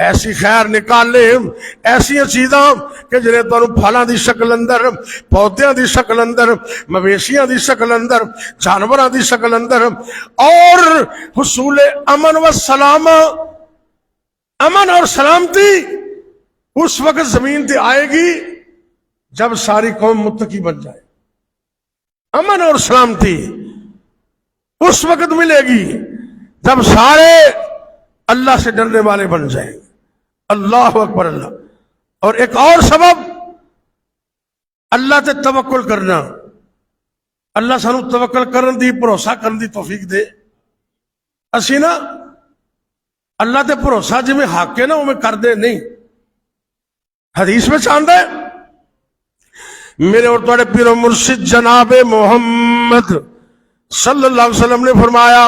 ایسی خیر نکالے، ایسی چیزاں کہ جنہیں تانوں پھلاں دی شکل اندر، پودیاں دی شکل اندر، مویشیاں دی شکل اندر، جانوراں دی شکل اندر، اور حصول امن و سلام، امن اور سلامتی اس وقت زمین تے آئے گی جب ساری قوم متقی بن جائے۔ امن اور سلامتی اس وقت ملے گی جب سارے اللہ سے ڈرنے والے بن جائیں۔ اللہ اکبر۔ اللہ اور ایک اور سبب اللہ تے توکل کرنا، اللہ سانو توکل کرن دی، بھروسہ کرن دی توفیق دے۔ اسی نا اللہ تے بھروسہ جی میں حق ہے نا وہ میں کر دے نہیں۔ حدیث میں چاہتا ہے میرے اور تواڈے پیر و مرشد جناب محمد صلی اللہ علیہ وسلم نے فرمایا،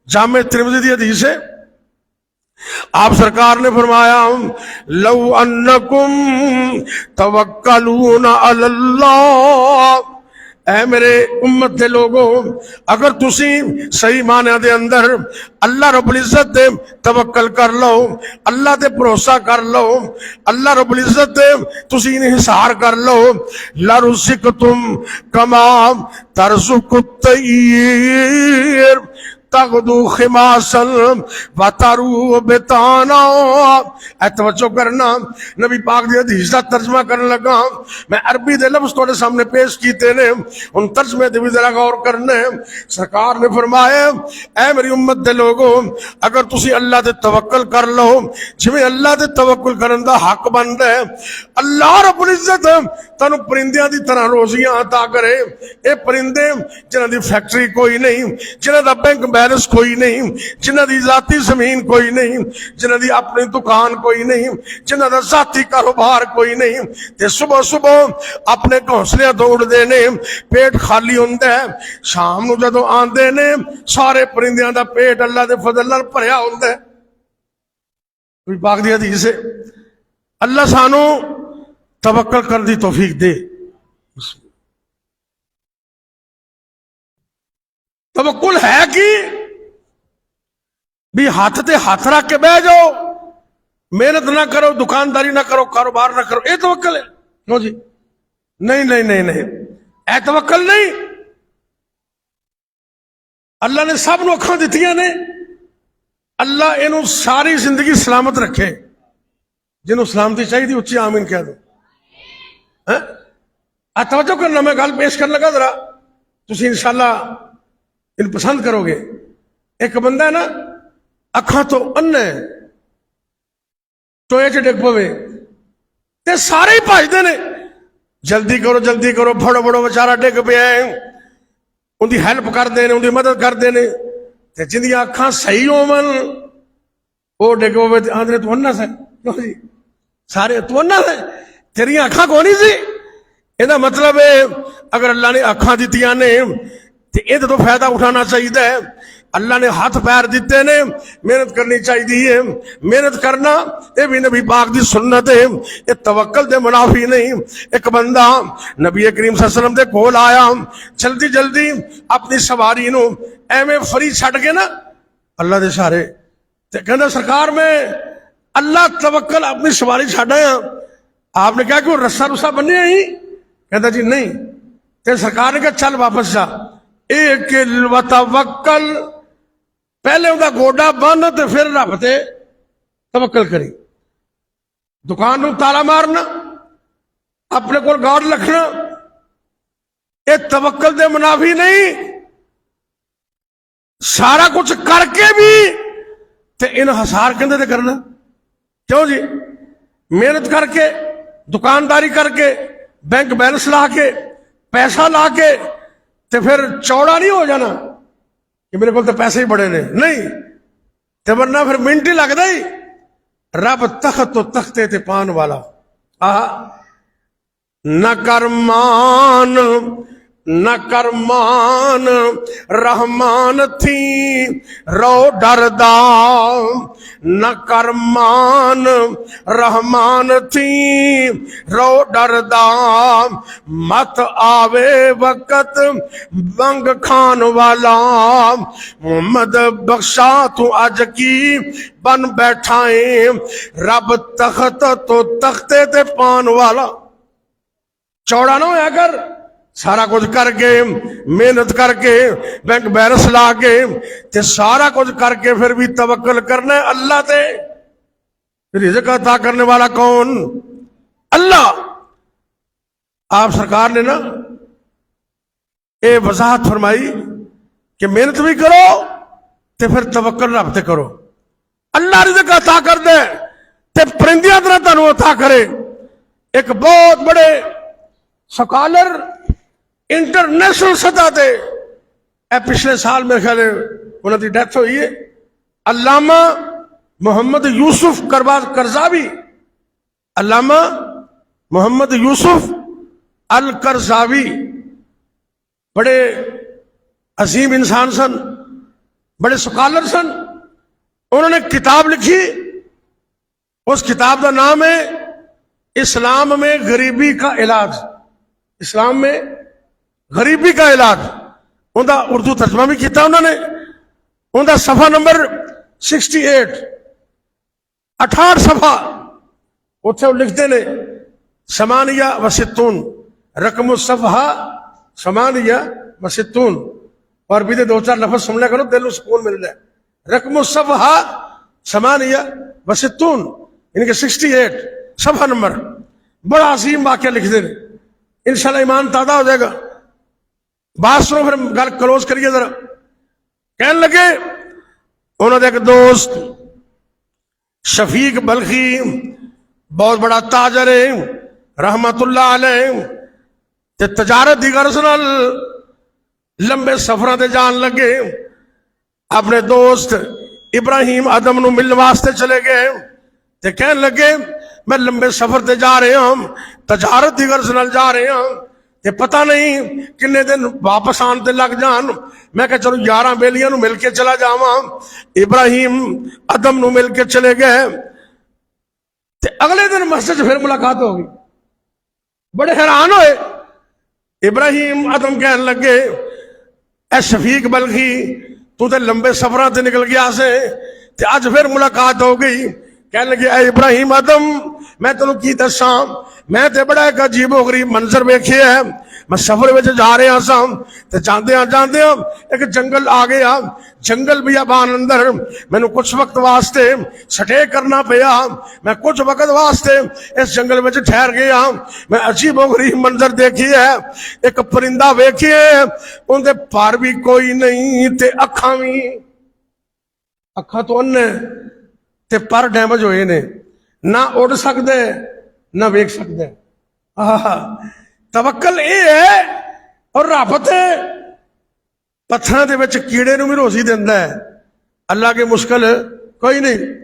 جامع ترمذی دی حدیث ہے، آپ سرکار نے فرمایا لو انکم توکلون علی اللہ اے میرے امت دے لوگوں، اگر تسی صحیح معنی دے اندر اللہ رب العزت دے توکل کر لو، اللہ تے بھروسہ کر لو، اللہ رب العزت دے تسی انحصار کر لو، لرزقتم کما ترزق الطیر تغدو خماسا وترو بتانا۔ اے توجہ کرنا، نبی پاک دی حدیث دا ترجمہ کرنے لگا، میں عربی دے لفظ تھوڑے سامنے پیش کیتے نے، ان ترجمے دے بھی ذرا غور کرنے۔ سرکار نے فرمایا اے میری امت دے لوگوں، اگر تسی اللہ دے توکل کر لو، جویں اللہ دے توکل کرن دا حق بندا ہے، اللہ رب العزت تانوں پرندیاں دی طرح روزیاں عطا کرے۔ اے پرندے جنہاں دی فیکٹری کوئی نہیں، جنہاں دا بینک بیلنس کوئی نہیں، جنہاں دی ذاتی زمین کوئی نہیں، جنہاں دی اپنی دکان کوئی نہیں، جنہاں دا ذاتی کاروبار کوئی نہیں، تے صبح صبح اپنے گھونسلے تو اڑدے نے، پیٹ خالی ہوندا ہے، شام نو جدوں آندے نے سارے پرندیاں دا پیٹ اللہ دے فضل نال بھریا ہوندا ہے۔ کوئی پاک دی حدیث ہے۔ اللہ سانو توکل کرن دی توفیق دے۔ توکل ہے کہ بھی ہاتھ تے ہاتھ رکھ کے بہ جاؤ، محنت نہ کرو، دکانداری نہ کرو، کاروبار نہ کرو، اے توکل ہے؟ کیوں جی؟ نہیں نہیں نہیں نہیں، اے توکل نہیں۔ اللہ نے سب نو اکھاں دتیاں نے، اللہ اینو ساری زندگی سلامت رکھے۔ جنہوں سلامتی چاہیے اچھی آمین کہہ دو۔ توجہ کرنا، میں گل پیش کرنے لگا ذرا، تسی انشاءاللہ ان پسند کرو گے۔ ایک بندہ ہے نا، اکھاں تو انہ ہے، ٹوئے چ ڈگ پوے تے سارے ہی بھجدے نے، جلدی کرو جلدی کرو، بڑو بڑو بیچارہ ڈگ پیا ہے، ان دی ہیلپ کر دے نے، ان دی مدد کر دے نے، تے جن دی اکھاں صحیح ہون وہ ڈگ پوے تے آندے تو انہ سے، کیوں جی؟ سارے تو انہ سے، تیری اکھاں کو نہیں سی۔ یہ مطلب ہے اگر اللہ نے اکھاں دتیاں نے تے یہ تو فائدہ اٹھانا چاہیے۔ اللہ نے ہاتھ پیر دیتے نے، محنت کرنی چاہیے۔ محنت کرنا یہ بھی نبی پاک دی سنت ہے، یہ توکل دے منافی نہیں۔ ایک بندہ نبی کریم صلی اللہ علیہ وسلم دے کول آیا، جلدی جلدی اپنی سواری نو ایویں فری چھڈ کے نا اللہ دے سارے تے کہندا سرکار میں اللہ توکل اپنی سواری چھڈ آیا۔ آپ نے کہا کہ وہ رسا رسا بنیا ہی؟ کہتا جی نہیں۔ تے سرکار نے کہا چل واپس جا، ایک وتوکل، پہلے ان کا گوڈا بن تے پھر رب تے توکل کری۔ دکان نو تالا مارنا، اپنے کو گارڈ رکھنا، یہ توکل دے منافی نہیں۔ سارا کچھ کر کے بھی تے انحصار کندے تے کرنا، کیوں جی؟ محنت کر کے، دکانداری کر کے، بینک بیلنس لا کے، پیسہ لا کے تے پھر چوڑا نہیں ہو جانا کہ میرے کو تو پیسے ہی بڑے نے، نہیں تے ورنہ پھر منٹ ہی لگتا ہی۔ رب تخت تو تختے تے پان والا، نہ کرمان نہ کرمان رحمان تھی رو ڈردا، نہ کرمان رحمان تھی رو ڈردا، مت آوے وقت بنگ کھان والا، محمد بخشا تو اج کی بن بیٹھائیں، رب تخت تو تختے تے پان والا۔ چوڑا نہ ہویا کر، سارا کچھ کر کے، محنت کر کے، بینک بیلنس لا کے تے سارا کچھ کر کے پھر بھی توکل کرنا ہے اللہ تے۔ رزق عطا کرنے والا کون؟ اللہ۔ آپ سرکار نے نا اے وضاحت فرمائی کہ محنت بھی کرو تے پھر توکل رب تے کرو۔ اللہ رزق عطا کر دے تے پرندیاں طرح تانوں عطا کرے۔ ایک بہت بڑے سکالر انٹرنیشنل سطح تے، اے پچھلے سال میرے خیال انہوں کی ڈیتھ ہوئی ہے، علامہ محمد یوسف کرزاوی، علامہ محمد یوسف الکرزاوی، بڑے عظیم انسان سن، بڑے سکالر سن۔ انہوں نے کتاب لکھی، اس کتاب کا نام ہے اسلام میں غریبی کا علاج۔ اسلام میں غریبی کا علاج ان کا اردو ترجمہ بھی کیتا انہوں نے. ان کا صفحہ نمبر 68 68 صفحہ اتنے وہ لکھتے ہیں ثمانیہ و ستون رقم الصفحہ ثمانیہ و ستون. اور بھی دو چار لفظ سن لیا کرو دل سکون مل جائے. رقم الصفحہ ثمانیہ و ستون ان کے 68 صفحہ نمبر. بڑا عظیم واقعہ لکھ دے انشاءاللہ ایمان تازہ ہو جائے گا. بات سنو پھر گل کلوز کریے ذرا. کہنے لگے انہوں نے ایک دوست شفیق بلخی بہت بڑا تاجر ہے رحمت اللہ علیہ تے تجارت دی غرض نال لمبے سفراں تے جان لگے. اپنے دوست ابراہیم ادم نو ملنے واسطے چلے گئے تے کہنے لگے میں لمبے سفر تے جا رہے ہوں تجارت دی غرض نال جا رہے ہوں تے پتہ نہیں کنے دن واپس آن تے لگ جان. میں کہ چلو 11 بیلیاں نو مل کے چلا جاواں. ابراہیم ادم نو مل کے چلے گئے تے اگلے دن مسجد پھر ملاقات ہو گئی. بڑے حیران ہوئے. ابراہیم ادم کہنے لگے اے شفیق بلخی تو تے لمبے سفراں تے نکل گیا سے تے اج پھر ملاقات ہو گئی. کہنے لگے اے ابراہیم ادم میں تینوں کی دساں میں تے بڑا ایک عجیب و غریب منظر ویکھیا ہے. میں سفر وچ جا رہا سا تے جاندیاں ایک جنگل آ گیا. جنگل بیابان اندر مینوں کچھ وقت واسطے سٹے کرنا پیا. میں کچھ وقت واسطے اس جنگل وچ ٹھہر گیا. میں عجیب و غریب منظر دیکھی ہے. ایک پرندہ ویکھیا اون دے پر بھی کوئی نہیں تے اکھاں بھی اکھاں تو اننے تے پر ڈیمیج ہوئے نے نہ اڑ سکدے نہ ویکھ سکدے. توکل اے ہے اور رب تے پتھراں دے وچ کیڑے نو بھی روزی دیندا ہے. اللہ کے مشکل کوئی نہیں.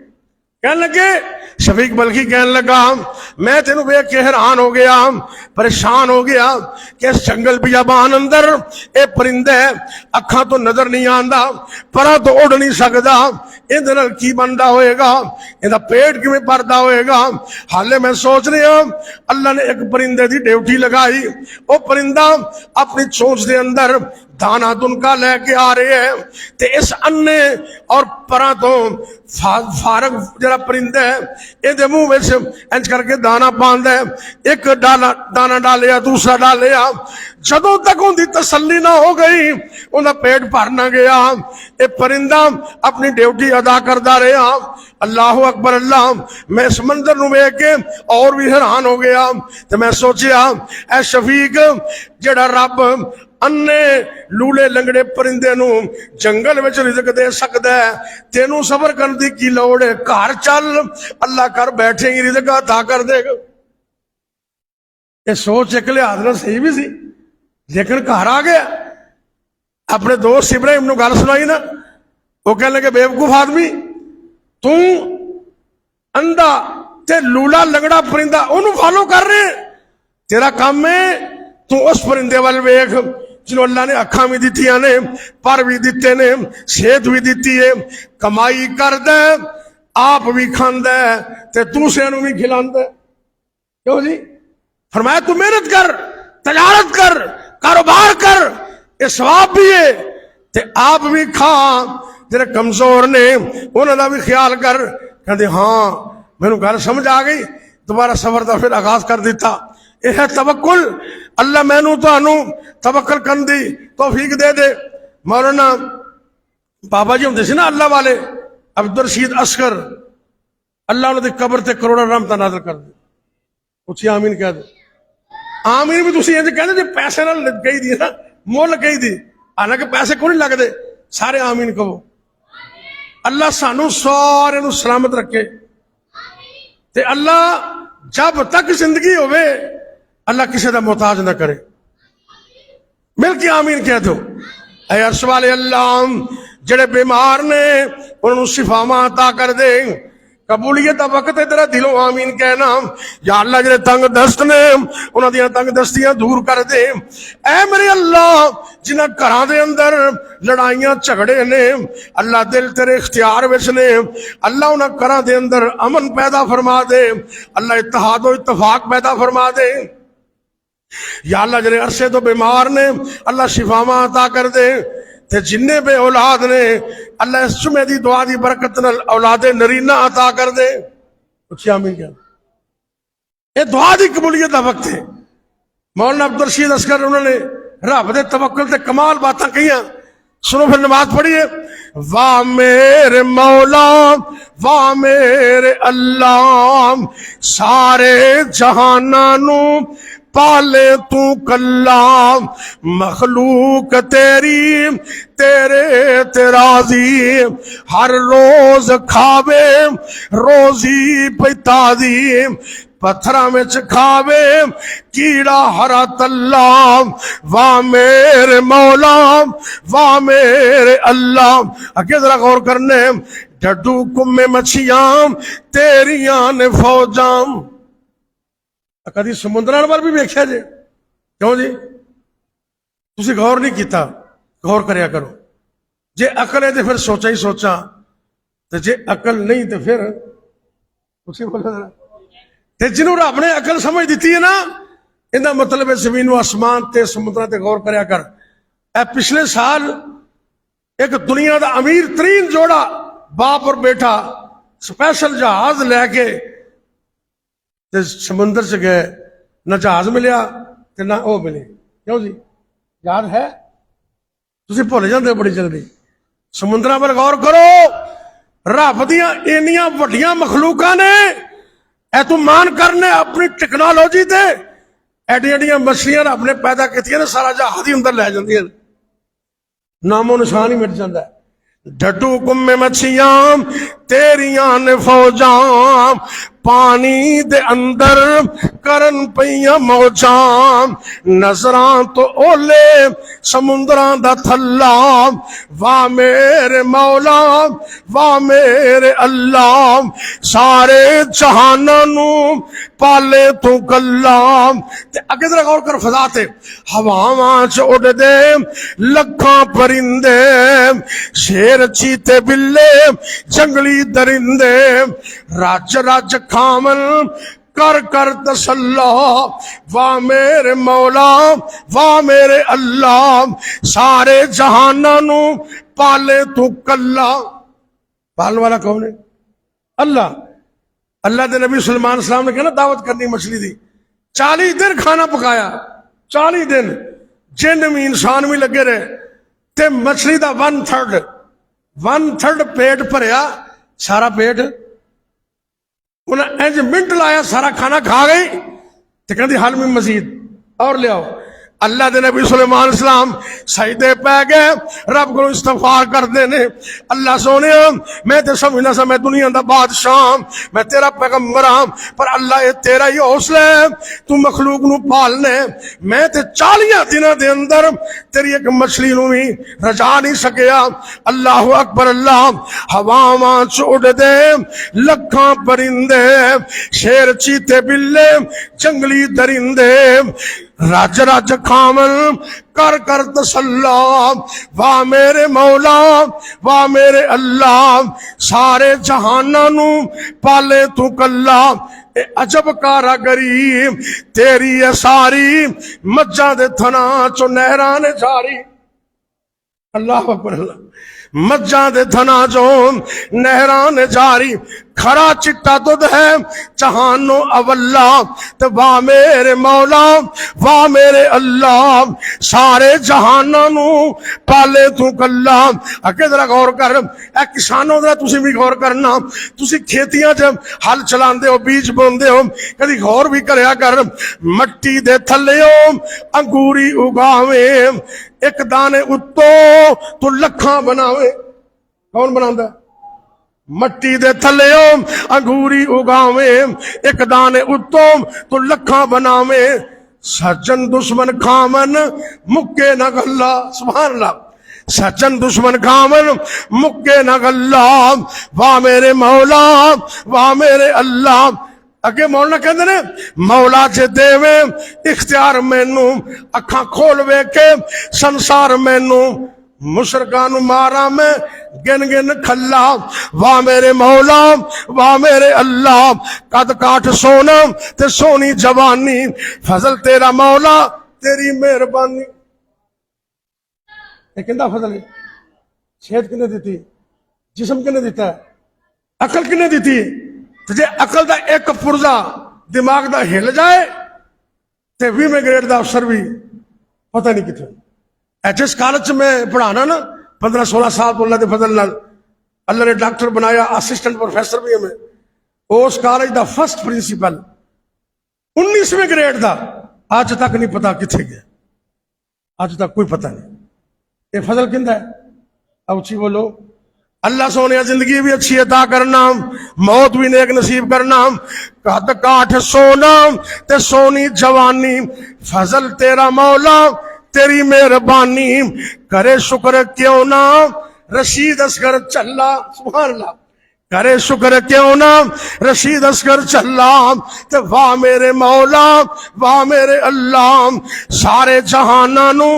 کہنے لگے شفیق بلخی کہنے لگا میں تینوں ویکھ کے حیران ہو گیا پریشان ہو گیا کہ اس جنگل بیابان اندر اے پرندے اکھاں تو نظر نہیں آندا پراں تو اڑ نہیں سکدا. اندے نال کی بندا ہوئے گا ایندا پیٹ کیویں بھردا ہوئے گا. حالے میں سوچ رہا اللہ نے ایک پرندے دی ڈیوٹی لگائی. او پرندہ اپنی چونچ دے اندر دانا دنکا لے کے آ رہے ہیں تے اس انے اور پراں تو فارغ جڑا پرندہ ہے اے دے منہ وچ انج کر کے دانا پاندا ہے. ایک دانا ڈالیا دوسرا ڈالیا جدوں تک ان دی تسلی نہ ہو گئی ان دا پیٹ بھر نہ گیا. اے پرندہ اپنی ڈیوٹی ادا کردا رہا. اللہ اکبر اللہ. میں اس منظر نو ویکھ کے اور بھی حیران ہو گیا تے میں سوچیا اے شفیق جڑا رب انے لولے لنگڑے پرندے نو جنگل وچ رزق دے سکدا ہے تینوں صبر کرن دی کی لوڑ ہے. گھر چل اللہ کر بیٹھے ہی رزق عطا کر دے گا. یہ سوچ ایک لحاظ نال صحیح بھی سی لیکن گھر آ گیا. اپنے دوست ابراہیم نو گل سنائی نا وہ کہنے لگے بیوقوف آدمی تو اندھا تے لولا لنگڑا پرندہ انہوں فالو کر رہے تیرا کام ہے تو اس پرندے وال ویکھ جنہوں اللہ نے اکھاں بھی دیتیاں نے پر بھی دیتے نے صحت بھی دیتی ہے کمائی کر دے آپ بھی کھاندے تے دوسرے نوں بھی کھلاندے. کیوں جی فرمایا تو محنت کر تجارت کر کاروبار کر یہ ثواب بھی ہے تے آپ بھی کھا. جڑے کمزور نے انہاں دا بھی خیال کر. کہندے ہاں مینوں گل سمجھ آ گئی. دوبارہ سفر دا پھر آغاز کر دیتا. یہ ہے توکل. اللہ مینوں تانوں توکل کرن دی توفیق دے دے. مولانا بابا جی ہوندے سی نا اللہ والے عبدالرشید اصغر اللہ انہاں دی قبر تے کروڑاں رحمتاں نازل کر دے. اچھی آمین کہہ دے. آمین بھی تسی انج کہندے جے پیسے نال گئی دی نا مول گئی دی حالانکہ پیسے کوئی نہیں لگدے سارے آمین کہو. اللہ سانو سارے نو سلامت رکھے تے اللہ جب تک زندگی ہوئے اللہ کسی دا محتاج نہ کرے. مل کے آمین کہہ دو. اے عرش والے اللہ جڑے بیمار نے انہوں شفا عطا کر دے. قبولیت دا وقت ہے تیرا دلوں آمین کہنا. یا اللہ جڑے تنگ دست نے انہاں دیاں تنگ دستیاں دور کر دے. اے میرے اللہ جنہاں گھراں دے اندر لڑائیاں جھگڑے نے اللہ دل تیرے اختیار وچ نے اللہ انہاں گھراں دے اندر امن پیدا فرما دے. اللہ اتحاد و اتفاق پیدا فرما دے. یا اللہ جڑے عرصے تو بیمار نے اللہ شفاواں عطا کر دے، تے جننے بے اولاد نے اللہ اس جمعے دی دعا دی برکت نال اولاد نرینہ عطا کر دے۔ اچھی آمین کیا؟ یہ دعا دی قبولیت دا وقت ہے۔ مولانا عبدالرشید اصغر انہوں نے رب دے توکل تے کمال باتاں کہیاں، سنو پھر نماز پڑھیے۔ واہ میرے مولا واہ میرے اللہ، سارے جہاناں نو پالے تو کلا، مخلوق تیری تیرے تراضی، ہر روز کھاوے روزی پیتا دی، پتھرا میں کھاوے کیڑا ہرا تلا، واہ میرے مولا واہ میرے اللہ۔ اگے ذرا غور کرنے، ڈڈو کم میں مچھیاں تیریاں نے فوجاں، کدی سمندر پر بھی ویکھیا جے؟ کیوں جی؟ تسی غور نہیں کیتا، غور کریا کرو۔ جے عقل ہے تو پھر سوچا ہی سوچا، تو جے عقل نہیں تو پھر اسی بولا ذرا تے جنہوں رب نے عقل سمجھ دیتی ہے نا، انہاں مطلب ہے زمین و آسمان تے سمندراں تے غور کریا کر۔ اے پچھلے سال ایک دنیا دا امیر ترین جوڑا باپ اور بیٹا سپیشل جہاز لے کے تے سمندر سے گئے، نہ جہاز ملیا تے نہ وہ ملے۔ کیوں جی؟ یاد ہے؟ تسی بھول جاندے بڑی جلدی۔ سمندراں پر غور کرو، رب دیاں اینیاں وڈیاں مخلوقاں نے اے تو مان کرنے اپنی ٹیکنالوجی تے ایڈیاں ایڈیاں مچھلیاں رب نے پیدا کیتیاں نے، سارا جہاز ہی اندر لے جاندیاں، نام و نشان ہی مٹ جاندا ہے۔ ڈڈو کم میں مچھیاں تیریاں نے فوجاں، پانی دے اندر کرن پیاں موجاں، نظراں تو اولے سمندراں دا تھلا، واہ میرے مولا واہ میرے اللہ، سارے جہاناں نو پالے تو کلا۔ تے اگے ذرا غور کر، فضا تے ہواواں چ اڑ دے لکھاں پرندے، شیر چیتے بلے جنگلی درندے، رج رج کھامن کر کر تسلا، واہ میرے مولا واہ میرے اللہ، سارے جہاناں نو پالے تو کلا۔ پالنے والا کون ہے؟ اللہ۔ اللہ دے نبی سلیمان السلام نے کہا نا دعوت کرنی مچھلی دی، 40 دن کھانا پکایا، 40 دن جن بھی انسان بھی لگے رہے، تے مچھلی دا 1/3 پیٹ بھریا، سارا پیٹ انہیں انج منٹ لایا، سارا کھانا کھا گئی، تے کہندی حال میں مزید اور لے آؤ۔ اللہ دے نبی سلیمان السلام سجدے پہ گئے، رب کو استغفار کر دینے، اللہ سونے میں تے سمجھنا سا میں دنیا دا بادشاہ، میں تیرا پیغمبر ہاں، پر اللہ یہ تیرا ہی حوصلہ ہے، تو مخلوق نو پالنے، میں تے 40 دنوں دے اندر تیری ایک مچھلی نو بھی رجا نہیں سکیا۔ اللہ اکبر اللہ۔ ہواواں چ اڑ دے لکھاں پرندے، شیر چیتے بلے جنگلی درندے، رج رج کھامن کر کر تسلا، واہ میرے مولا واہ میرے اللہ، سارے جہاناں نو پالے تو کلا۔ اے عجب کاراگری تیری ہے ساری، مجھاں دے تھنا چو نہراں نے جاری۔ اللہ اکبر اللہ۔ مجھاں دے تھنا جو نہراں نے جاری، کھرا چٹا دودھ ہے جہانو اولا، تے واہ میرے مولا واہ میرے اللہ، سارے جہاناں نو پالے تو کلا۔ اگے ذرا غور کر، اے کسانوں ذرا تسی بھی غور کرنا، تسی کھیتیاں جب ہل چلاندے ہو، بیج بوندے ہو، کدی غور بھی کریا کر، مٹی دے تھلیوں انگوری اگاویں، ایک دانے اتو تو لکھاں بناویں۔ کون بناوندا ہے؟ مٹی دے تھلیوں انگوری اگاویں، ایک دانے اتوں تو لکھاں بناویں، سجن دشمن کھامن مکے نہ گلا۔ سبحان اللہ۔ سجن دشمن کھامن مکے نہ گلا، واہ میرے مولا واہ میرے اللہ۔ اگے مولانا کہندے نے مولا جے دیویں اختیار مینوں، اکھاں کھول وے کے سنسار مینوں، مشرکان مارا میں گن گن کھلا، واہ میرے مولا واہ میرے اللہ، قد کاٹ سونا تے سونی جوانی، فضل تیرا مولا تیری مہربانی۔ یہ کہندہ فضل ہے؟ صحت کنے دیتی، جسم کنے دیتا ہے، عقل کنے دیتی ہے؟ تجھے عقل دا ایک پرزا دماغ دا ہل جائے تے 20 گریڈ دا افسر بھی پتہ نہیں کتنے۔ ایچ ایس کالج میں پڑھانا نا 15-16 سال تو اللہ دے فضل نال اللہ نے ڈاکٹر بنایا، اسسٹنٹ پروفیسر بھی ہمیں، اس کالج دا فرسٹ پرنسپل 19ویں گریڈ دا آج تک نہیں پتا کتنے گیا، آج تک کوئی پتہ نہیں۔ یہ فضل کندہ ہے؟ اب اچھی بولو۔ اللہ سونے زندگی بھی اچھی عطا کرنا، موت بھی نیک نصیب کرنا، قد کاٹ سونا تے سونی جوانی، فضل تیرا مولا تیری مہربانی، کرے شکر کیوں نہ رشید اصغر چلا، سبحان اللہ، کرے شکر کیوں نہ رشید اصغر چلا، تے واہ میرے مولا واہ میرے اللہ، سارے جہاناں نو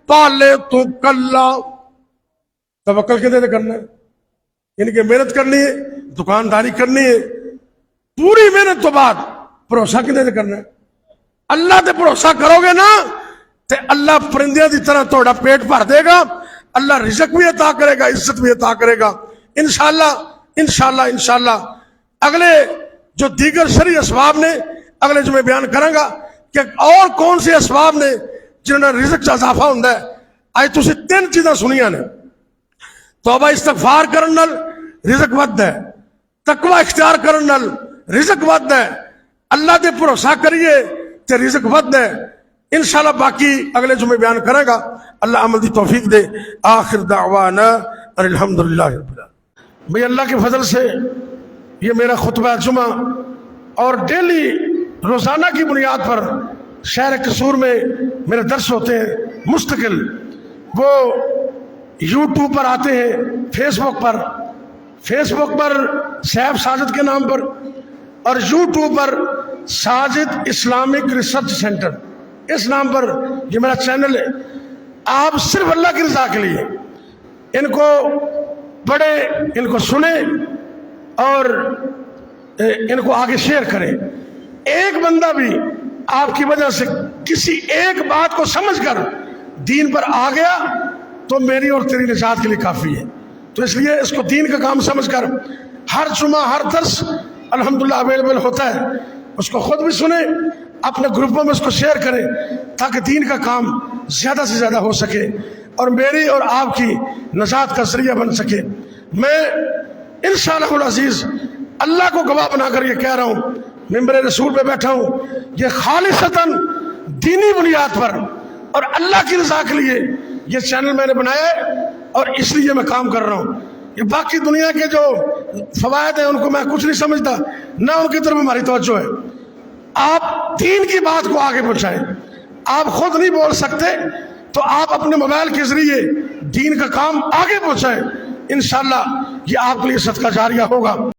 پالے تو کلا۔ توکل کدے تے کرنا ہے؟ یعنی کہ محنت کرنی ہے، دکانداری کرنی ہے، پوری محنت تو بعد بھروسہ کدے تے کرنا ہے؟ اللہ تے بھروسہ کرو گے نا تے اللہ پرندیاں دی طرح توڑا پیٹ بھر دے گا، اللہ رزق بھی عطا کرے گا، عزت بھی عطا کرے گا انشاءاللہ انشاءاللہ انشاءاللہ۔ اگلے جو دیگر شرعی اسباب نے اگلے جو میں بیان کروں گا کہ اور کون سے اسباب نے جنہوں نے رزق اضافہ ہوندہ ہے۔ آج تسی 3 چیزاں سنیاں نے، توبہ استغفار کرن نال رزق ود ہے، تقوی اختیار کرن نال رزق ود ہے، اللہ دے بھروسہ کریے تے رزق ود ہے انشاءاللہ۔ باقی اگلے جو میں بیان کرے گا، اللہ عمل دی توفیق دے۔ آخر دعوانا ان الحمدللہ رب العالمین۔ بھئی اللہ کے فضل سے یہ میرا خطبہ جمعہ اور ڈیلی روزانہ کی بنیاد پر شہر قصور میں میرے درس ہوتے ہیں مستقل، وہ یوٹیوب پر آتے ہیں، فیس بک پر سیف ساجد کے نام پر، اور یوٹیوب پر ساجد اسلامک ریسرچ سینٹر اس نام پر یہ میرا چینل ہے۔ آپ صرف اللہ کی رضا کے لیے ان کو پڑھیں، ان کو سنیں اور ان کو آگے شیئر کریں۔ ایک بندہ بھی آپ کی وجہ سے کسی ایک بات کو سمجھ کر دین پر آ گیا تو میری اور تیری نجات کے لیے کافی ہے۔ تو اس لیے اس کو دین کا کام سمجھ کر ہر جمعہ ہر درس الحمدللہ اویلیبل ہوتا ہے، اس کو خود بھی سنیں، اپنے گروپوں میں اس کو شیئر کریں تاکہ دین کا کام زیادہ سے زیادہ ہو سکے اور میری اور آپ کی نجات کا ذریعہ بن سکے۔ میں انشاءاللہ العزیز اللہ کو گواہ بنا کر یہ کہہ رہا ہوں، ممبر رسول پہ بیٹھا ہوں، یہ خالصتاً دینی بنیاد پر اور اللہ کی رضا کے لیے یہ چینل میں نے بنایا ہے اور اس لیے میں کام کر رہا ہوں۔ یہ باقی دنیا کے جو فوائد ہیں ان کو میں کچھ نہیں سمجھتا، نہ ان کی طرف ہماری توجہ ہے۔ آپ دین کی بات کو آگے پہنچائیں، آپ خود نہیں بول سکتے تو آپ اپنے موبائل کے ذریعے دین کا کام آگے پہنچائیں، انشاءاللہ یہ آپ کے لیے صدقہ جاریہ ہوگا۔